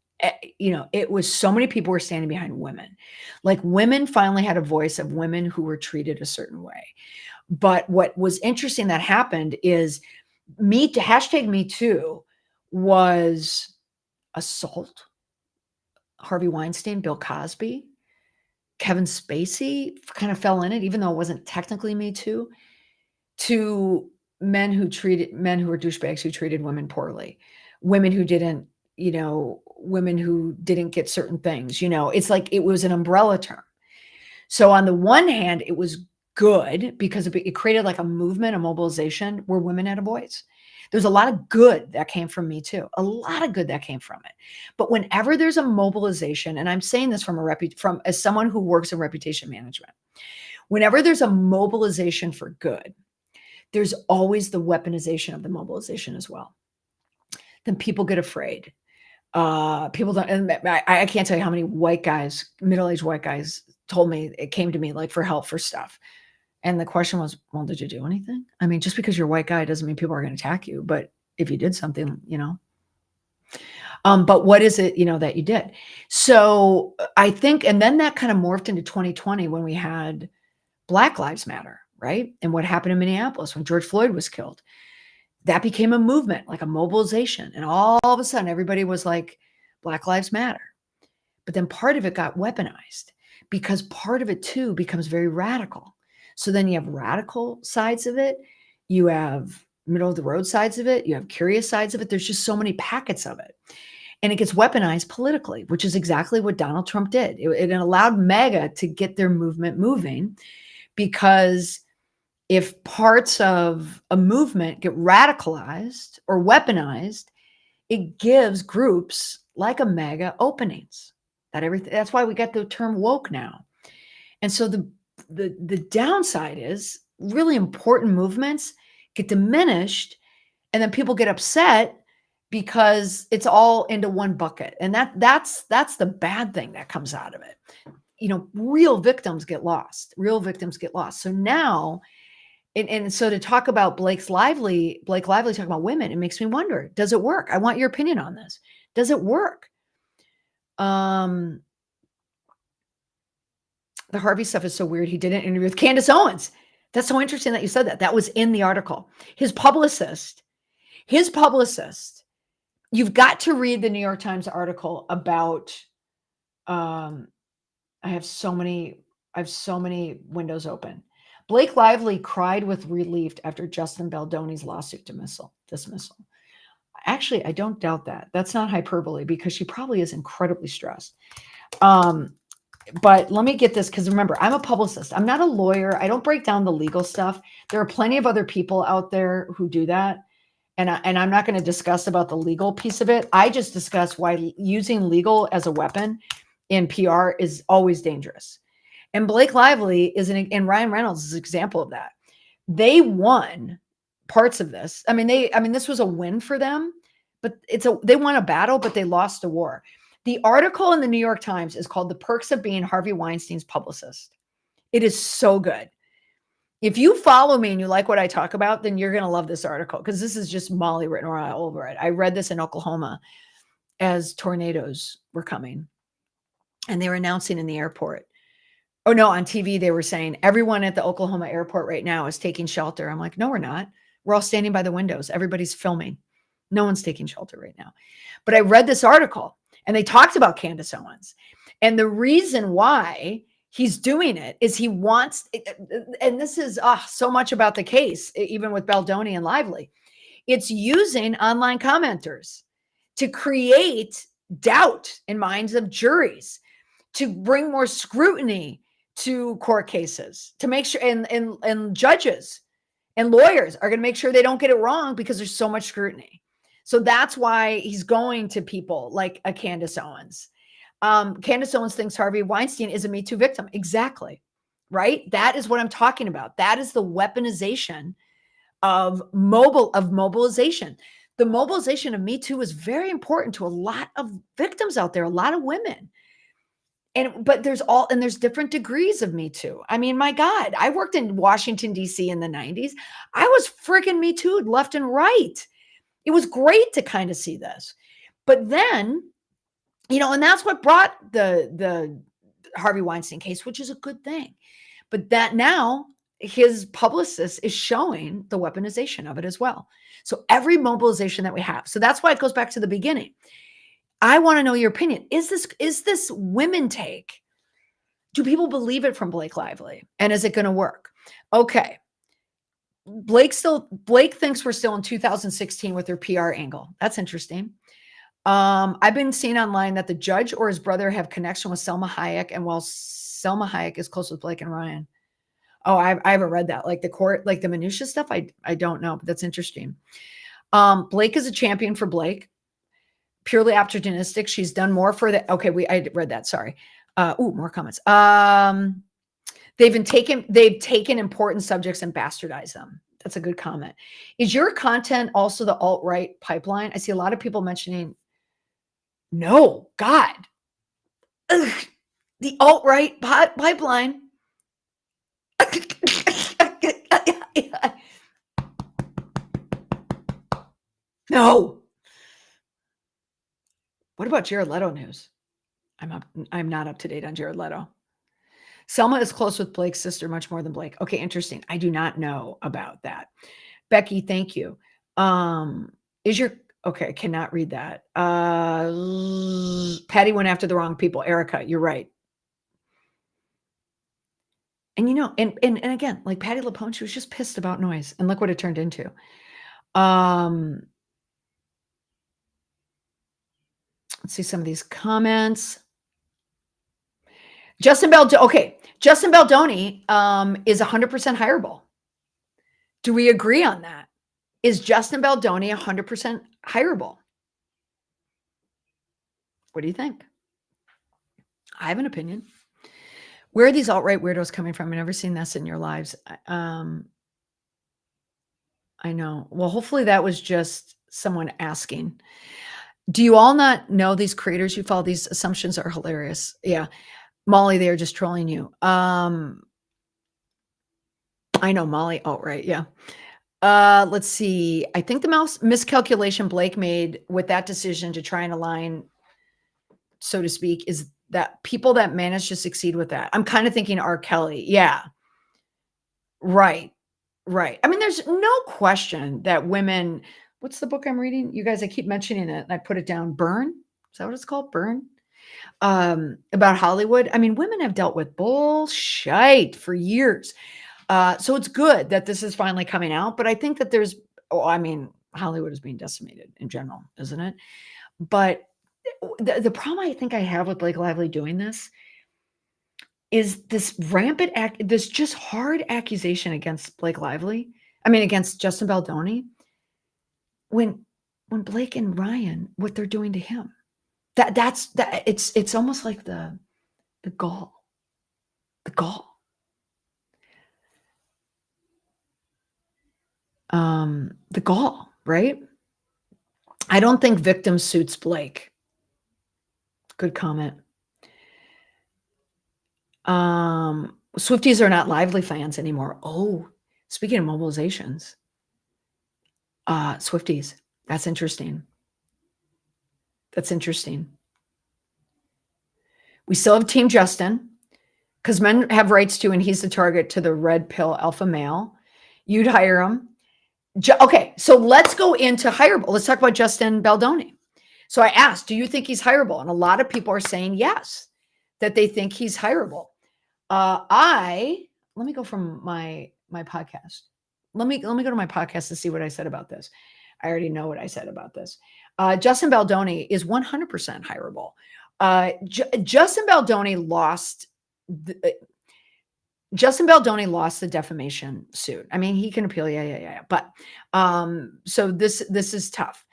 Speaker 1: You know, it was so many people were standing behind women. Like, women finally had a voice of women who were treated a certain way. But what was interesting that happened is hashtag Me Too was assault, Harvey Weinstein, Bill Cosby, Kevin Spacey kind of fell in it, even though it wasn't technically Me Too, to men who were douchebags, who treated women poorly, women who didn't, you know, women who didn't get certain things, you know, it's like, it was an umbrella term. So on the one hand, it was good because it created like a movement, a mobilization where women had a voice. There's a lot of good that came from Me Too, a lot of good that came from it. But whenever there's a mobilization, and I'm saying this from as someone who works in reputation management, whenever there's a mobilization for good, there's always the weaponization of the mobilization as well. Then people get afraid. People don't, and I can't tell you how many white guys, middle-aged white guys, told me, it came to me like for help for stuff. And the question was, well, did you do anything? I mean, just because you're a white guy doesn't mean people are going to attack you. But if you did something, you know, But what is it, that you did? So I think, and then that kind of morphed into 2020 when we had Black Lives Matter, right? And what happened in Minneapolis when George Floyd was killed. That became a movement, like a mobilization. And all of a sudden, everybody was like, Black Lives Matter. But then part of it got weaponized because part of it too becomes very radical. So then you have radical sides of it, you have middle of the road sides of it, you have curious sides of it. There's just so many packets of it. And it gets weaponized politically, which is exactly what Donald Trump did. It allowed MAGA to get their movement moving, because if parts of a movement get radicalized or weaponized, it gives groups like a MAGA openings. That's why we get the term woke now. And so the downside is really important movements get diminished, and then people get upset because it's all into one bucket. And that's the bad thing that comes out of it. Real victims get lost. So now, and so to talk about Blake Lively talking about women, it makes me wonder, does it work? I want your opinion on this. Does it work? The Harvey stuff is so weird. He did an interview with Candace Owens. That's so interesting that you said that. That was in the article. His publicist, you've got to read the New York Times article about, I have so many windows open. Blake Lively cried with relief after Justin Baldoni's lawsuit dismissal. Actually, I don't doubt that. That's not hyperbole, because she probably is incredibly stressed. But let me get this, because remember, I'm a publicist. I'm not a lawyer. I don't break down the legal stuff. There are plenty of other people out there who do that. And I'm not going to discuss about the legal piece of it. I just discuss why using legal as a weapon in PR is always dangerous. And Blake Lively and Ryan Reynolds is an example of that. They won parts of this. I mean, this was a win for them, but they won a battle, but they lost a war. The article in the New York Times is called "The Perks of Being Harvey Weinstein's Publicist." It is so good. If you follow me and you like what I talk about, then you're going to love this article, because this is just Molly written all over it. I read this in Oklahoma as tornadoes were coming, and they were announcing in the airport. Oh no, on TV they were saying everyone at the Oklahoma airport right now is taking shelter. I'm like, no, we're not. We're all standing by the windows. Everybody's filming. No one's taking shelter right now. But I read this article, and they talked about Candace Owens. And the reason why he's doing it is he wants, and this is so much about the case, even with Baldoni and Lively, it's using online commenters to create doubt in minds of juries, to bring more scrutiny to court cases, to make sure, and judges and lawyers are going to make sure they don't get it wrong, because there's so much scrutiny. So that's why he's going to people like a Candace Owens. Candace Owens thinks Harvey Weinstein is a Me Too victim. Exactly. Right? That is what I'm talking about. That is the weaponization of mobilization. The mobilization of Me Too is very important to a lot of victims out there, a lot of women. But there's different degrees of Me Too. I mean, my God, I worked in Washington, D.C. in the 90s. I was freaking Me Too'd left and right. It was great to kind of see this. But then, and that's what brought the Harvey Weinstein case, which is a good thing. But that now his publicist is showing the weaponization of it as well. So every mobilization that we have. So that's why it goes back to the beginning. I want to know your opinion. Is this women take? Do people believe it from Blake Lively? And is it going to work? Okay. Blake thinks we're still in 2016 with their PR angle. That's interesting. I've been seeing online that the judge or his brother have connection with Selma Hayek, and while Selma Hayek is close with Blake and Ryan. Oh, I haven't read that. Like the court, like the minutia stuff. I don't know, but that's interesting. Blake is a champion for Blake. Purely opportunistic. She's done more for the. Okay, I read that. Sorry. More comments. They've taken important subjects and bastardized them. That's a good comment. Is your content also the alt-right pipeline? I see a lot of people mentioning. No, God. Ugh, the alt-right pipeline. No. What about Jared Leto news? I'm not up to date on Jared Leto. Selma is close with Blake's sister much more than Blake. Okay, interesting. I do not know about that. Becky, thank you. Is your okay, I cannot read that. Patty went after the wrong people. Erica, you're right. And and again, like Patty LaPone, she was just pissed about noise. And look what it turned into. Let's see some of these comments. Justin Baldoni is 100% hireable. Do we agree on that? Is Justin Baldoni 100% hireable? What do you think? I have an opinion. Where are these alt-right weirdos coming from? I've never seen this in your lives. I know. Well, hopefully that was just someone asking. Do you all not know these creators you follow? These assumptions are hilarious. Yeah. Molly, they are just trolling you. I know Molly. Oh, right. Yeah. Let's see. I think the miscalculation Blake made with that decision to try and align, so to speak, is that people that manage to succeed with that. I'm kind of thinking R. Kelly. Yeah. Right. Right. I mean, there's no question that women, what's the book I'm reading? You guys, I keep mentioning it and I put it down. Burn. Is that what it's called? Burn. About Hollywood. I mean, women have dealt with bullshit for years. So it's good that this is finally coming out, but I think that Hollywood is being decimated in general, isn't it? But the problem I think I have with Blake Lively doing this is this this just hard accusation against Blake Lively. I mean, against Justin Baldoni. When Blake and Ryan, what they're doing to him, it's almost like the gall, the gall. The gall, right? I don't think victim suits Blake. Good comment. Swifties are not Lively fans anymore. Oh, speaking of mobilizations, Swifties. That's interesting. That's interesting. We still have Team Justin because men have rights to, and he's the target to the red pill alpha male. You'd hire him. Okay, so let's go into hireable. Let's talk about Justin Baldoni. So I asked, do you think he's hireable? And a lot of people are saying yes, that they think he's hireable. Let me go from my podcast. Let me go to my podcast to see what I said about this. I already know what I said about this. Justin Baldoni is 100% hireable. Justin Baldoni lost the defamation suit. I mean, he can appeal. Yeah. But so this is tough.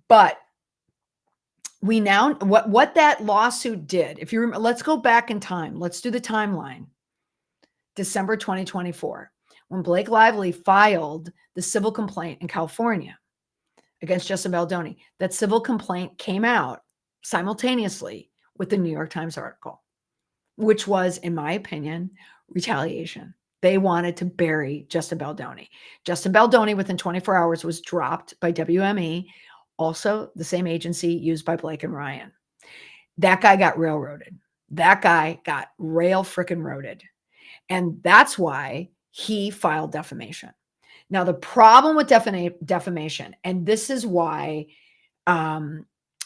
Speaker 1: But we now what that lawsuit did. If you remember, let's go back in time. Let's do the timeline. December 2024, when Blake Lively filed the civil complaint in California against Justin Baldoni. That civil complaint came out simultaneously with the New York Times article, which was, in my opinion, retaliation. They wanted to bury Justin Baldoni. Justin Baldoni, within 24 hours, was dropped by WME, also the same agency used by Blake and Ryan. That guy got railroaded. That guy got rail frickin' roaded. And that's why he filed defamation. Now, the problem with defamation, and this is why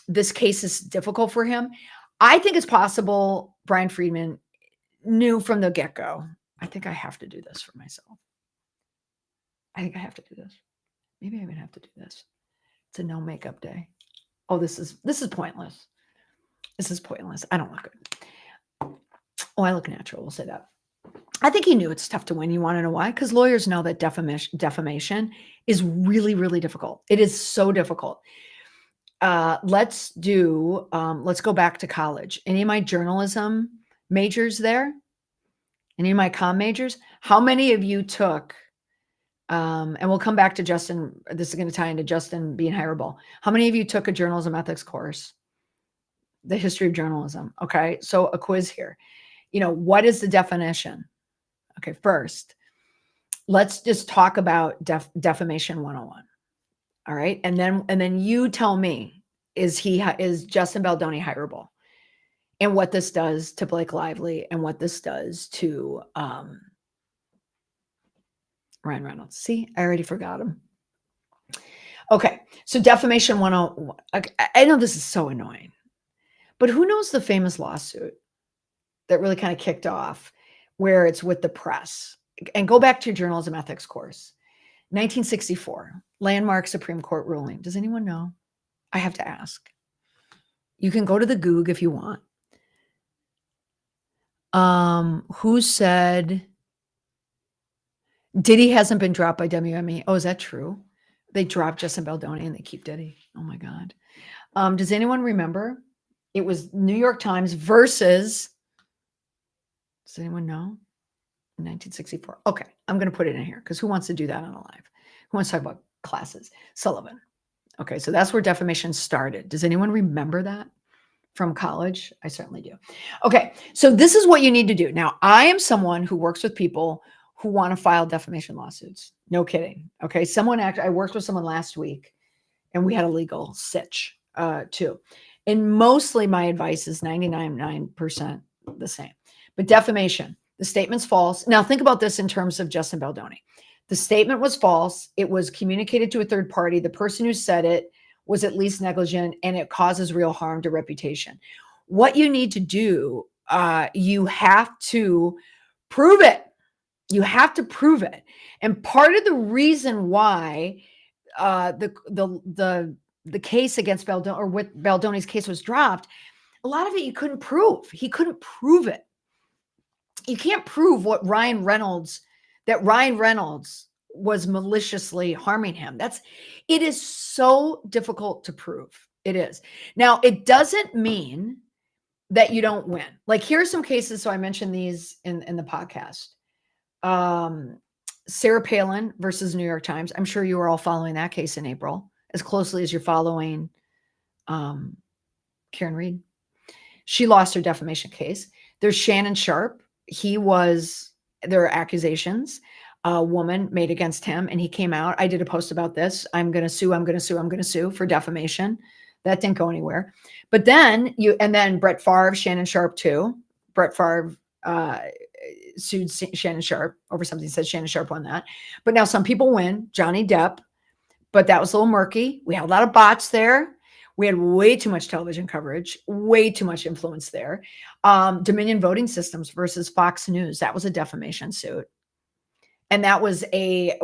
Speaker 1: this case is difficult for him, I think it's possible Brian Friedman knew from the get-go, I think I have to do this for myself. I think I have to do this. Maybe I even have to do this. It's a no makeup day. Oh, this is pointless. This is pointless. I don't look good. Oh, I look natural. We'll say that. I think he knew it's tough to win. You want to know why? Because lawyers know that defamation is really, really difficult. It is so difficult. Let's go back to college. Any of my journalism majors there? Any of my comm majors? How many of you took, and we'll come back to Justin. This is going to tie into Justin being hireable. How many of you took a journalism ethics course? The history of journalism. Okay. So a quiz here. What is the definition? Okay. First, let's just talk about defamation 101. All right. And then you tell me, is Justin Baldoni hireable? And what this does to Blake Lively and what this does to Ryan Reynolds. See, I already forgot him. Okay, so defamation 101. I know this is so annoying, but who knows the famous lawsuit that really kind of kicked off where it's with the press? And go back to your journalism ethics course. 1964, landmark Supreme Court ruling. Does anyone know? I have to ask. You can go to the Goog if you want. Who said Diddy hasn't been dropped by WME? Oh, is that true? They dropped Justin Baldoni and they keep Diddy. Oh my God. Does anyone remember? It was New York Times versus, does anyone know? 1964. Okay, I'm going to put it in here because who wants to do that on a live? Who wants to talk about classes? Sullivan. Okay, so that's where defamation started. Does anyone remember that from college? I certainly do. Okay, so this is what you need to do. Now, I am someone who works with people who want to file defamation lawsuits. No kidding. Okay, I worked with someone last week and we had a legal sitch too. And mostly my advice is 99% the same. But defamation, the statement's false. Now think about this in terms of Justin Baldoni. The statement was false. It was communicated to a third party. The person who said it was at least negligent and it causes real harm to reputation. What you need to do, you have to prove it. You have to prove it. And part of the reason why the case against Baldoni, or with Baldoni's case, was dropped, a lot of it you couldn't prove. He couldn't prove it. You can't prove that Ryan Reynolds was maliciously harming him. It is so difficult to prove. It is. Now, it doesn't mean that you don't win. Like, here are some cases. So I mentioned these in the podcast. Sarah Palin versus New York Times. I'm sure you were all following that case in April as closely as you're following Karen Reed. She lost her defamation case. There's Shannon Sharp. There are accusations a woman made against him, and he came out. I did a post about this. I'm going to sue for defamation. That didn't go anywhere. But then Brett Favre, Shannon Sharp too. Brett Favre sued Shannon Sharp over something, said Shannon Sharp won that. But now some people win, Johnny Depp, but that was a little murky. We had a lot of bots there. We had way too much television coverage, way too much influence there. Dominion Voting Systems versus Fox News. That was a defamation suit. And that was it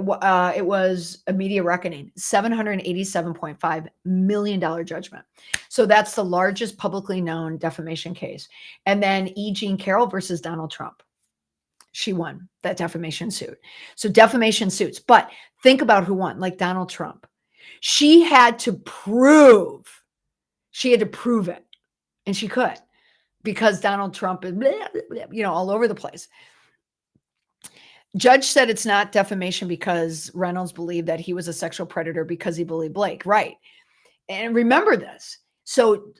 Speaker 1: was a media reckoning, $787.5 million judgment. So that's the largest publicly known defamation case. And then E. Jean Carroll versus Donald Trump. She won that defamation suit. So defamation suits. But think about who won, like Donald Trump. She had to prove it. And she could, because Donald Trump is, all over the place. Judge said it's not defamation because Reynolds believed that he was a sexual predator because he bullied Blake. Right. And remember this. So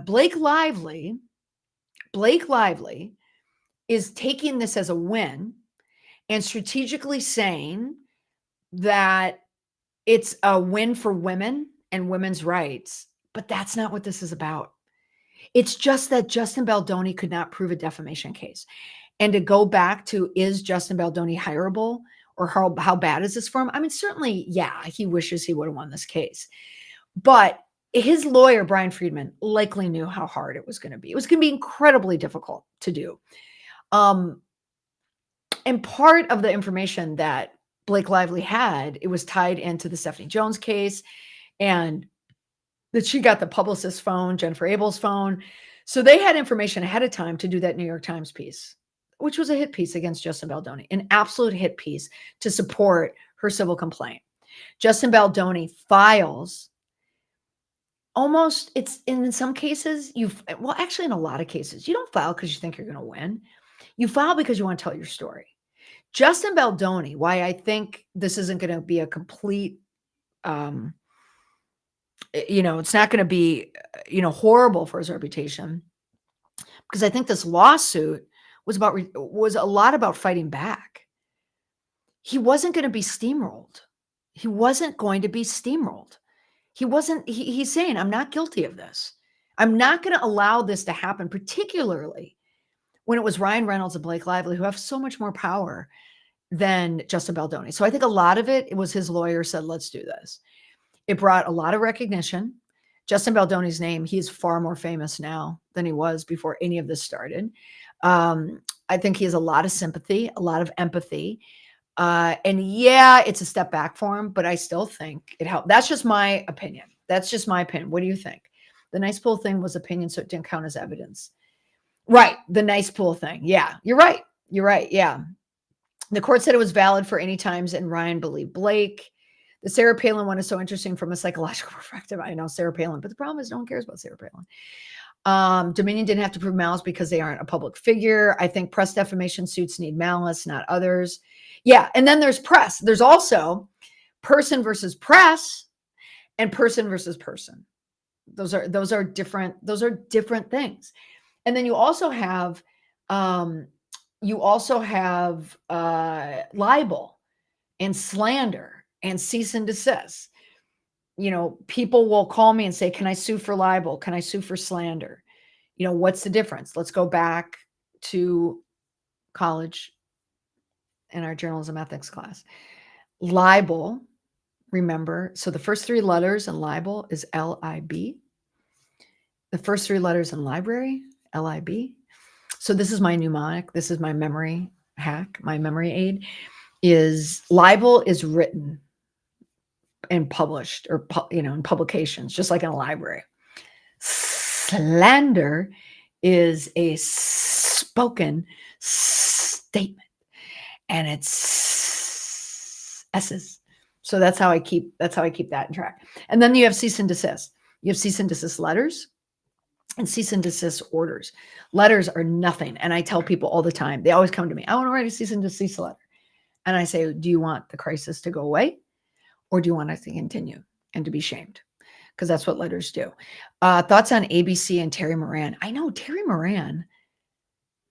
Speaker 1: Blake Lively is taking this as a win and strategically saying that it's a win for women and women's rights. But that's not what this is about. It's just that Justin Baldoni could not prove a defamation case. And to go back to, is Justin Baldoni hireable, or how bad is this for him? I mean, certainly, yeah, he wishes he would have won this case. But his lawyer, Brian Friedman, likely knew how hard it was going to be. It was going to be incredibly difficult to do. And part of the information that Blake Lively had, it was tied into the Stephanie Jones case, and that she got the publicist's phone, Jennifer Abel's phone. So they had information ahead of time to do that New York Times piece, which was a hit piece against Justin Baldoni, an absolute hit piece to support her civil complaint. Justin Baldoni files it's in some cases, actually in a lot of cases, you don't file because you think you're going to win. You file because you want to tell your story. Justin Baldoni, why I think this isn't going to be a complete, it's not going to be, horrible for his reputation, because I think this lawsuit was a lot about fighting back. He wasn't going to be steamrolled. He wasn't, he's saying, I'm not guilty of this. I'm not going to allow this to happen, particularly when it was Ryan Reynolds and Blake Lively, who have so much more power than Justin Baldoni. So I think a lot of it was his lawyer said, let's do this. It brought a lot of recognition. Justin Baldoni's name, he is far more famous now than he was before any of this started. I think he has a lot of sympathy, a lot of empathy. And yeah, it's a step back for him, but I still think it helped. That's just my opinion. That's just my opinion. What do you think? The nice pool thing was opinion, so it didn't count as evidence. Right. The nice pool thing. Yeah, you're right. You're right. Yeah. The court said it was valid for any times, and Ryan believed Blake. The Sarah Palin one is so interesting from a psychological perspective. I know Sarah Palin, but the problem is no one cares about Sarah Palin. Dominion didn't have to prove malice because they aren't a public figure. I think press defamation suits need malice, not others. Yeah. And then there's press. There's also person versus press and person versus person. Those are different things. And then you also have libel and slander and cease and desist. You know, people will call me and say, can I sue for libel? Can I sue for slander? You know, what's the difference? Let's go back to college in our journalism ethics class. Libel, remember, so the first three letters in libel is L-I-B. The first three letters in library, L-I-B. So this is my mnemonic. This is my memory hack, my memory aid, is libel is written and published or, in publications, just like in a library. Slander is a spoken statement, and it's S's. So that's how I keep that in track. And then you have cease and desist. You have cease and desist letters and cease and desist orders. Letters are nothing. And I tell people all the time, they always come to me, I want to write a cease and desist letter. And I say, do you want the crisis to go away? Or do you want us to continue and to be shamed? Because that's what letters do. Thoughts on ABC and Terry Moran? I know Terry Moran.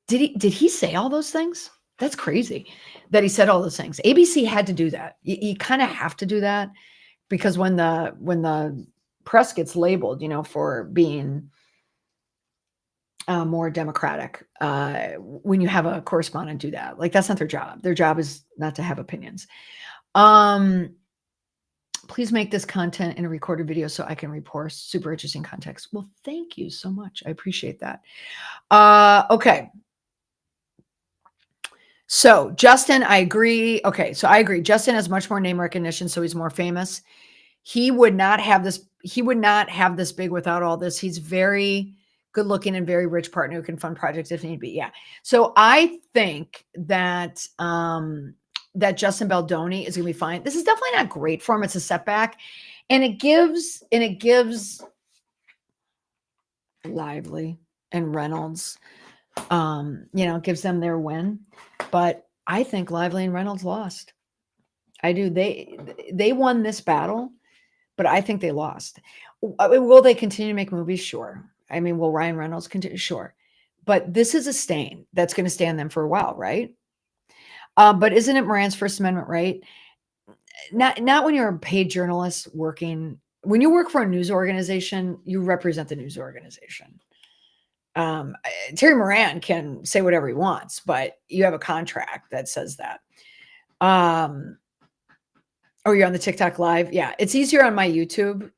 Speaker 1: Did he say all those things? That's crazy that he said all those things. ABC had to do that. You kind of have to do that because when the press gets labeled, for being more democratic, when you have a correspondent do that, like that's not their job. Their job is not to have opinions. Please make this content in a recorded video so I can report super interesting context. Well, thank you so much. I appreciate that. Okay. So Justin, I agree. Okay. So I agree. Justin has much more name recognition, so he's more famous. He would not have this. He would not have this big without all this. He's very good looking and very rich partner who can fund projects if need be. Yeah. So I think that, that Justin Baldoni is going to be fine. This is definitely not great for him. It's a setback. And it gives Lively and Reynolds, gives them their win. But I think Lively and Reynolds lost. I do. They won this battle, but I think they lost. Will they continue to make movies? Sure. I mean, will Ryan Reynolds continue? Sure. But this is a stain that's going to stay on them for a while, right? But isn't it Moran's First Amendment right? Not when you're a paid journalist working. When you work for a news organization, you represent the news organization. Terry Moran can say whatever he wants, but you have a contract that says that. Oh, you're on the TikTok live? Yeah, it's easier on my YouTube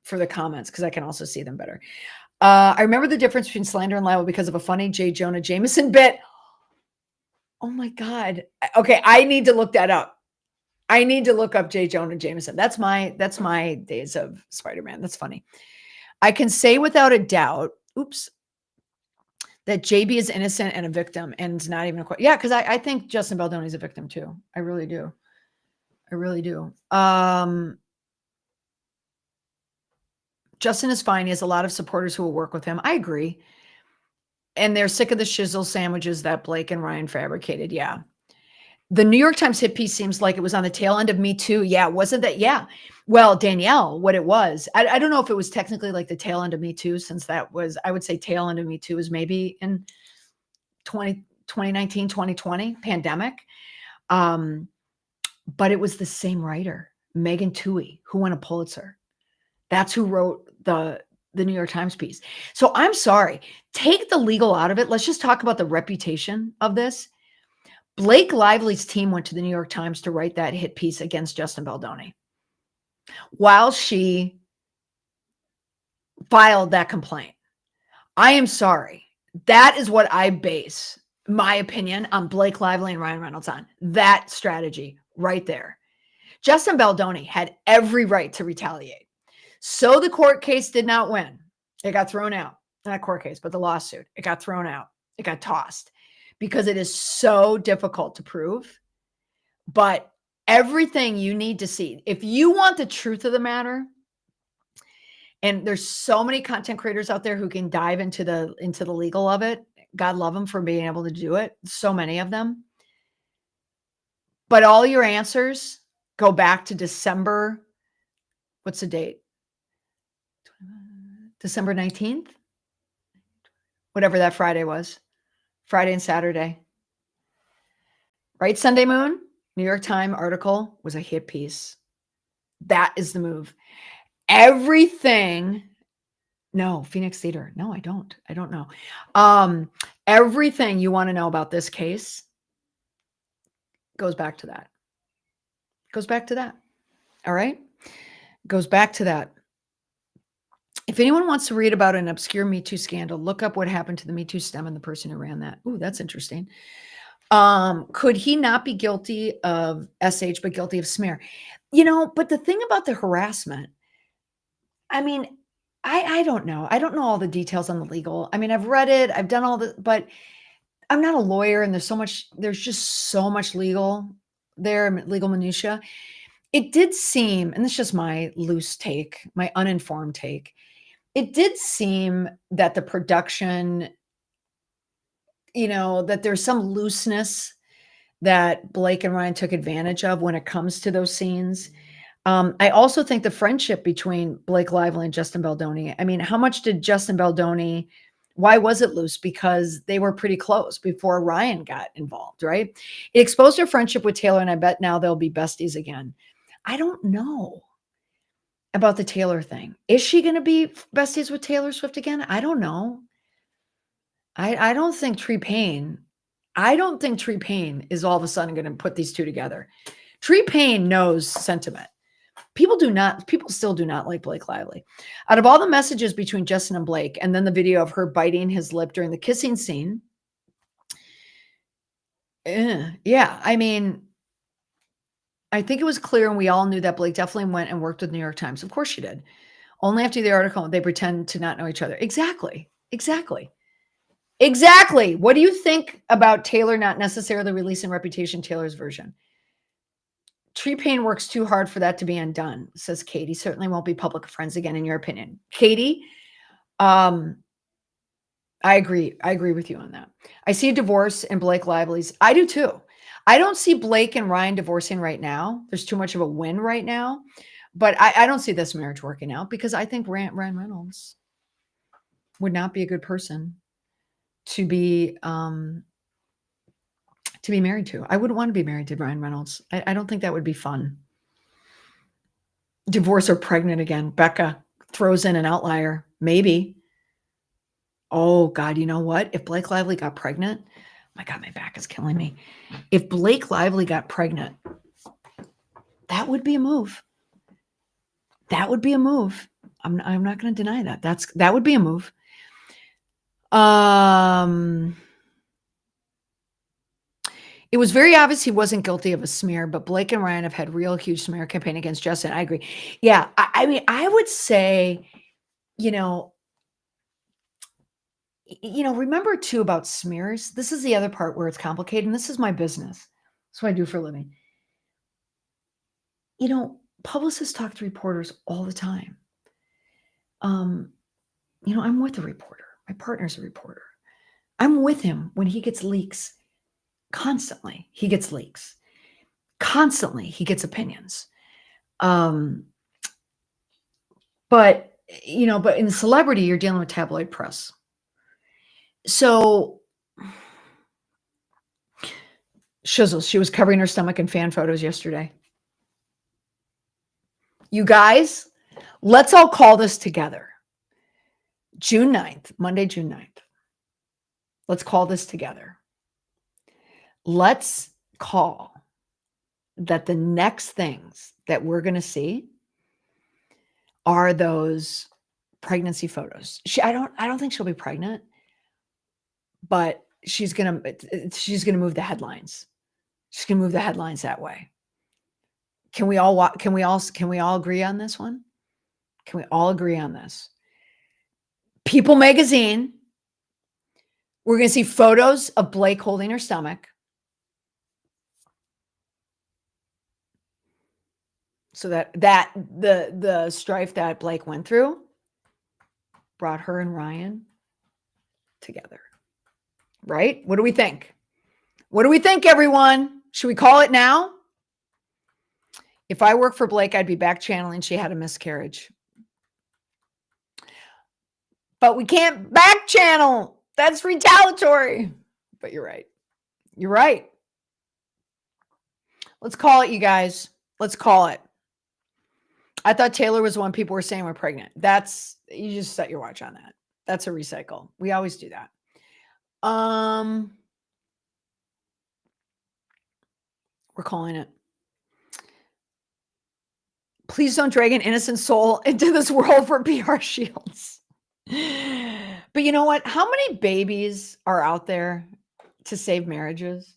Speaker 1: for the comments because I can also see them better. I remember the difference between slander and libel because of a funny J. Jonah Jameson bit. Oh my God. Okay, I need to look that up. I need to look up J. Jonah Jameson. That's my days of Spider-Man. That's funny. I can say without a doubt, that JB is innocent and a victim and not even yeah, because I think Justin Baldoni is a victim too. I really do. I really do. Justin is fine. He has a lot of supporters who will work with him. I agree. And they're sick of the shizzle sandwiches that Blake and Ryan fabricated. Yeah. The New York Times hit piece seems like it was on the tail end of Me Too. Yeah. Wasn't that? Yeah. Well, Danielle, what it was, I don't know if it was technically like the tail end of Me Too, since that was, I would say tail end of Me Too was maybe in 2019, 2020 pandemic. But it was the same writer, Megan Twohey, who won a Pulitzer. That's who wrote the New York Times piece. So I'm sorry. Take the legal out of it. Let's just talk about the reputation of this. Blake Lively's team went to the New York Times to write that hit piece against Justin Baldoni while she filed that complaint. I am sorry. That is what I base my opinion on Blake Lively and Ryan Reynolds on. That strategy right there. Justin Baldoni had every right to retaliate. So the court case did not win. It got thrown out. Not court case, but the lawsuit. It got thrown out. It got tossed because it is so difficult to prove. But everything you need to see, if you want the truth of the matter, and there's so many content creators out there who can dive into the legal of it. God love them for being able to do it. So many of them. But all your answers go back to December. What's the date? December 19th? Whatever that Friday was. Friday and Saturday. Right, Sunday Moon? New York Times article was a hit piece. That is the move. Everything. No, Phoenix Theater. No, I don't. I don't know. Everything you want to know about this case goes back to that. Goes back to that. All right? Goes back to that. If anyone wants to read about an obscure Me Too scandal, look up what happened to the Me Too stem and the person who ran that. Ooh, that's interesting. Could he not be guilty of SH, but guilty of smear? But the thing about the harassment, I mean, I don't know. I don't know all the details on the legal. I mean, I've read it, I've done all the, but I'm not a lawyer, and there's just so much legal minutia. It did seem, and this is just my loose take, my uninformed take, it did seem that the production, that there's some looseness that Blake and Ryan took advantage of when it comes to those scenes. I also think the friendship between Blake Lively and Justin Baldoni, I mean, how much did Justin Baldoni, why was it loose? Because they were pretty close before Ryan got involved, right? It exposed their friendship with Taylor, and I bet now they'll be besties again. I don't know about the Taylor thing. Is she going to be besties with Taylor Swift again? I don't know. I don't think Tree Payne is all of a sudden going to put these two together. Tree Payne knows sentiment. People still do not like Blake Lively. Out of all the messages between Justin and Blake, and then the video of her biting his lip during the kissing scene. Yeah, I mean, I think it was clear, and we all knew that Blake definitely went and worked with New York Times. Of course she did. Only after the article, they pretend to not know each other. Exactly. What do you think about Taylor not necessarily releasing Reputation, Taylor's version? Tree Payne works too hard for that to be undone, says Katie. Certainly won't be public friends again, in your opinion. Katie, I agree. I agree with you on that. I see a divorce in Blake Lively's. I do too. I don't see Blake and Ryan divorcing right now. There's too much of a win right now. But I don't see this marriage working out, because I think Ryan Reynolds would not be a good person to be married to. I wouldn't want to be married to Ryan Reynolds. I don't think that would be fun. Divorce or pregnant again. Becca throws in an outlier. Maybe. Oh, God, you know what? If Blake Lively got pregnant, my God, my back is killing me. If Blake Lively got pregnant, that would be a move. That would be a move. I'm not going to deny that. That would be a move. It was very obvious he wasn't guilty of a smear, but Blake and Ryan have had real huge smear campaign against Justin. I agree. Yeah, I mean, I would say, remember too about smears. This is the other part where it's complicated, and this is my business. That's what I do for a living. Publicists talk to reporters all the time. I'm with a reporter. My partner's a reporter. I'm with him when he gets leaks. Constantly, he gets leaks. Constantly, he gets opinions. But in celebrity, you're dealing with tabloid press. So, Shizzle, she was covering her stomach in fan photos yesterday. You guys, Let's all call this together. June 9th, Monday, June 9th. Let's call this together. Let's call that the next things that we're going to see are those pregnancy photos. I don't think she'll be pregnant, but she's going to move the headlines. She's going to move the headlines that way. Can we all agree on this one? Can we all agree on this? People magazine. We're going to see photos of Blake holding her stomach. So that the strife that Blake went through brought her and Ryan together. Right? What do we think? What do we think, everyone? Should we call it now? If I worked for Blake, I'd be back channeling she had a miscarriage. But we can't back channel. That's retaliatory. But you're right. You're right. Let's call it, you guys. Let's call it. I thought Taylor was the one people were saying we're pregnant. You just set your watch on that. That's a recycle. We always do that. We're calling it. Please don't drag an innocent soul into this world for PR shields. But you know what? How many babies are out there to save marriages?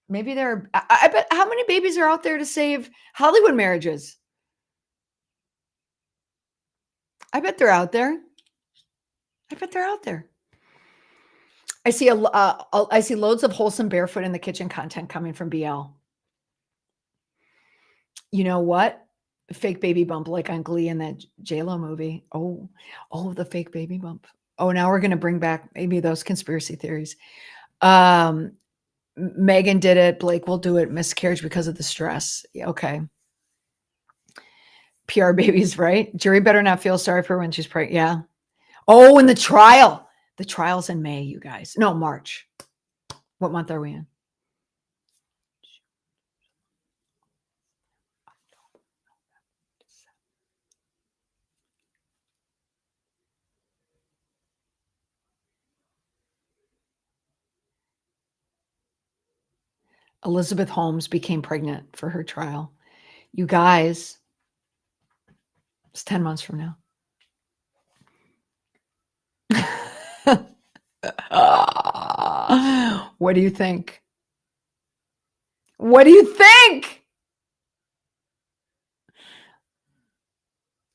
Speaker 1: Maybe I bet how many babies are out there to save Hollywood marriages? I bet they're out there. I bet they're out there. I see I see loads of wholesome barefoot in the kitchen content coming from BL. You know what? Fake baby bump like on Glee in that J-Lo movie. Oh, the fake baby bump. Oh, now we're going to bring back maybe those conspiracy theories. Megan did it. Blake will do it. Miscarriage because of the stress. Yeah, okay. PR babies, right? Jury better not feel sorry for her when she's pregnant. Yeah. Oh, and the trial. The trial's in May, you guys. No, March. What month are we in? Elizabeth Holmes became pregnant for her trial. You guys, it's 10 months from now. What do you think? What do you think?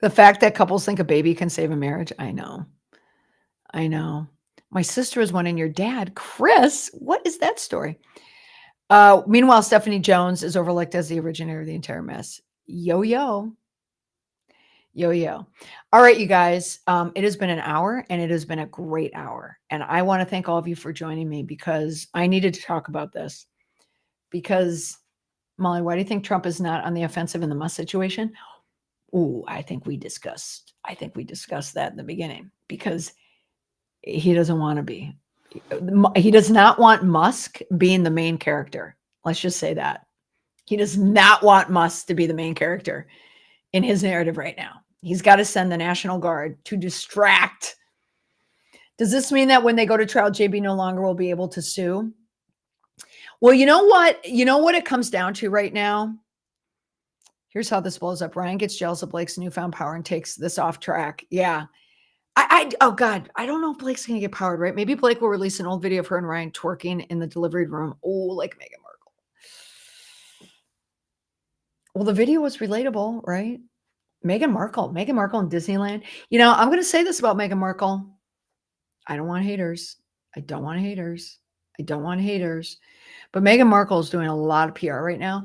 Speaker 1: The fact that couples think a baby can save a marriage. I know. My sister is one and your dad, Chris. What is that story? Meanwhile, Stephanie Jones is overlooked as the originator of the entire mess. Yo. All right, you guys. It has been an hour and it has been a great hour. And I want to thank all of you for joining me because I needed to talk about this. Because, Molly, why do you think Trump is not on the offensive in the Musk situation? Oh, I think we discussed that in the beginning because he doesn't want to be. He does not want Musk being the main character. Let's just say that. He does not want Musk to be the main character in his narrative right now. He's got to send the National Guard to distract. Does this mean that when they go to trial, JB no longer will be able to sue? Well, you know what? You know what it comes down to right now? Here's how this blows up. Ryan gets jealous of Blake's newfound power and takes this off track. Yeah. Oh God, I don't know if Blake's going to get powered, right? Maybe Blake will release an old video of her and Ryan twerking in the delivery room. Oh, like Meghan Markle. Well, the video was relatable, right? Meghan Markle in Disneyland. You know, I'm going to say this about Meghan Markle. I don't want haters. But Meghan Markle is doing a lot of PR right now.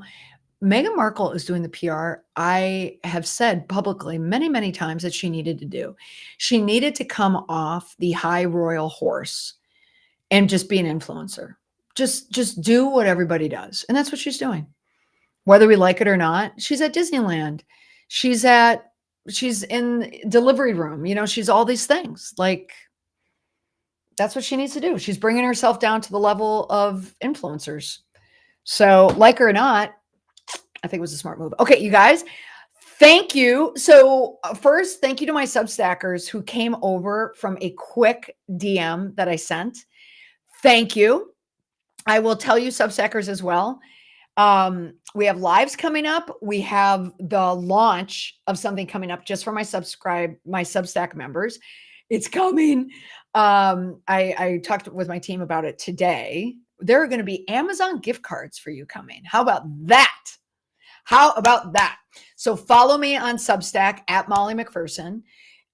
Speaker 1: Meghan Markle is doing the PR I have said publicly many, many times that she needed to do. She needed to come off the high royal horse and just be an influencer. Just do what everybody does. And that's what she's doing. Whether we like it or not, she's at Disneyland. She's in delivery room. You know, she's all these things. Like, that's what she needs to do. She's bringing herself down to the level of influencers. So like her or not, I think it was a smart move. Okay, you guys, Thank you. So, first, thank you to my Substackers who came over from a quick DM that I sent. Thank you. I will tell you Substackers as well. We have lives coming up. We have the launch of something coming up just for my Substack members. It's coming. I talked with my team about it today. There are going to be Amazon gift cards for you coming. How about that? How about that? So follow me on Substack at Molly McPherson.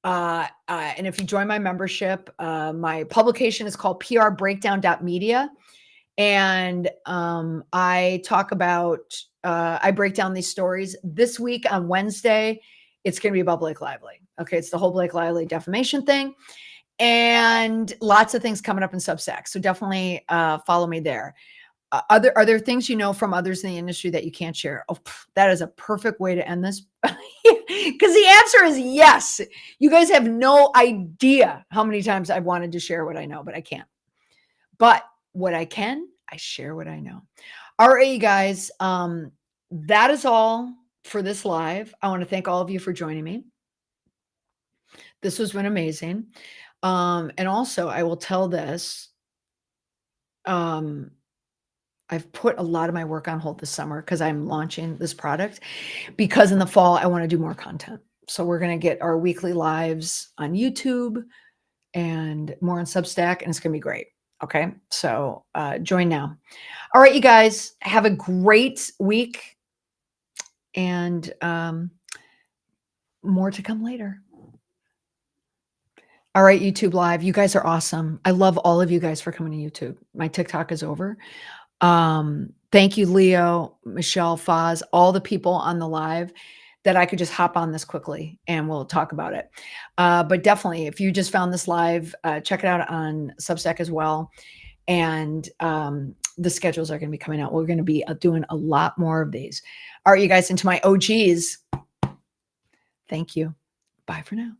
Speaker 1: And if you join my membership, my publication is called prbreakdown.media. And I talk about, I break down these stories. This week on Wednesday, it's going to be about Blake Lively. Okay, it's the whole Blake Lively defamation thing. And lots of things coming up in Substack. So definitely follow me there. Are there things you know from others in the industry that you can't share? Oh, that is a perfect way to end this. Because the answer is yes. You guys have no idea how many times I've wanted to share what I know, but I can't. But what I can, I share what I know. All right, you guys. That is all for this live. I want to thank all of you for joining me. This has been amazing. And also, I will tell this. I've put a lot of my work on hold this summer because I'm launching this product, because in the fall, I want to do more content. So we're going to get our weekly lives on YouTube and more on Substack, and it's going to be great. Okay. So join now. All right, you guys, have a great week, and more to come later. All right, YouTube Live. You guys are awesome. I love all of you guys for coming to YouTube. My TikTok is over. Thank you, Leo, Michelle, Foz, all the people on the live that I could just hop on this quickly and we'll talk about it. But definitely, if you just found this live, check it out on Substack as well. And the schedules are going to be coming out. We're going to be doing a lot more of these. All right, you guys, into my OGs. Thank you. Bye for now.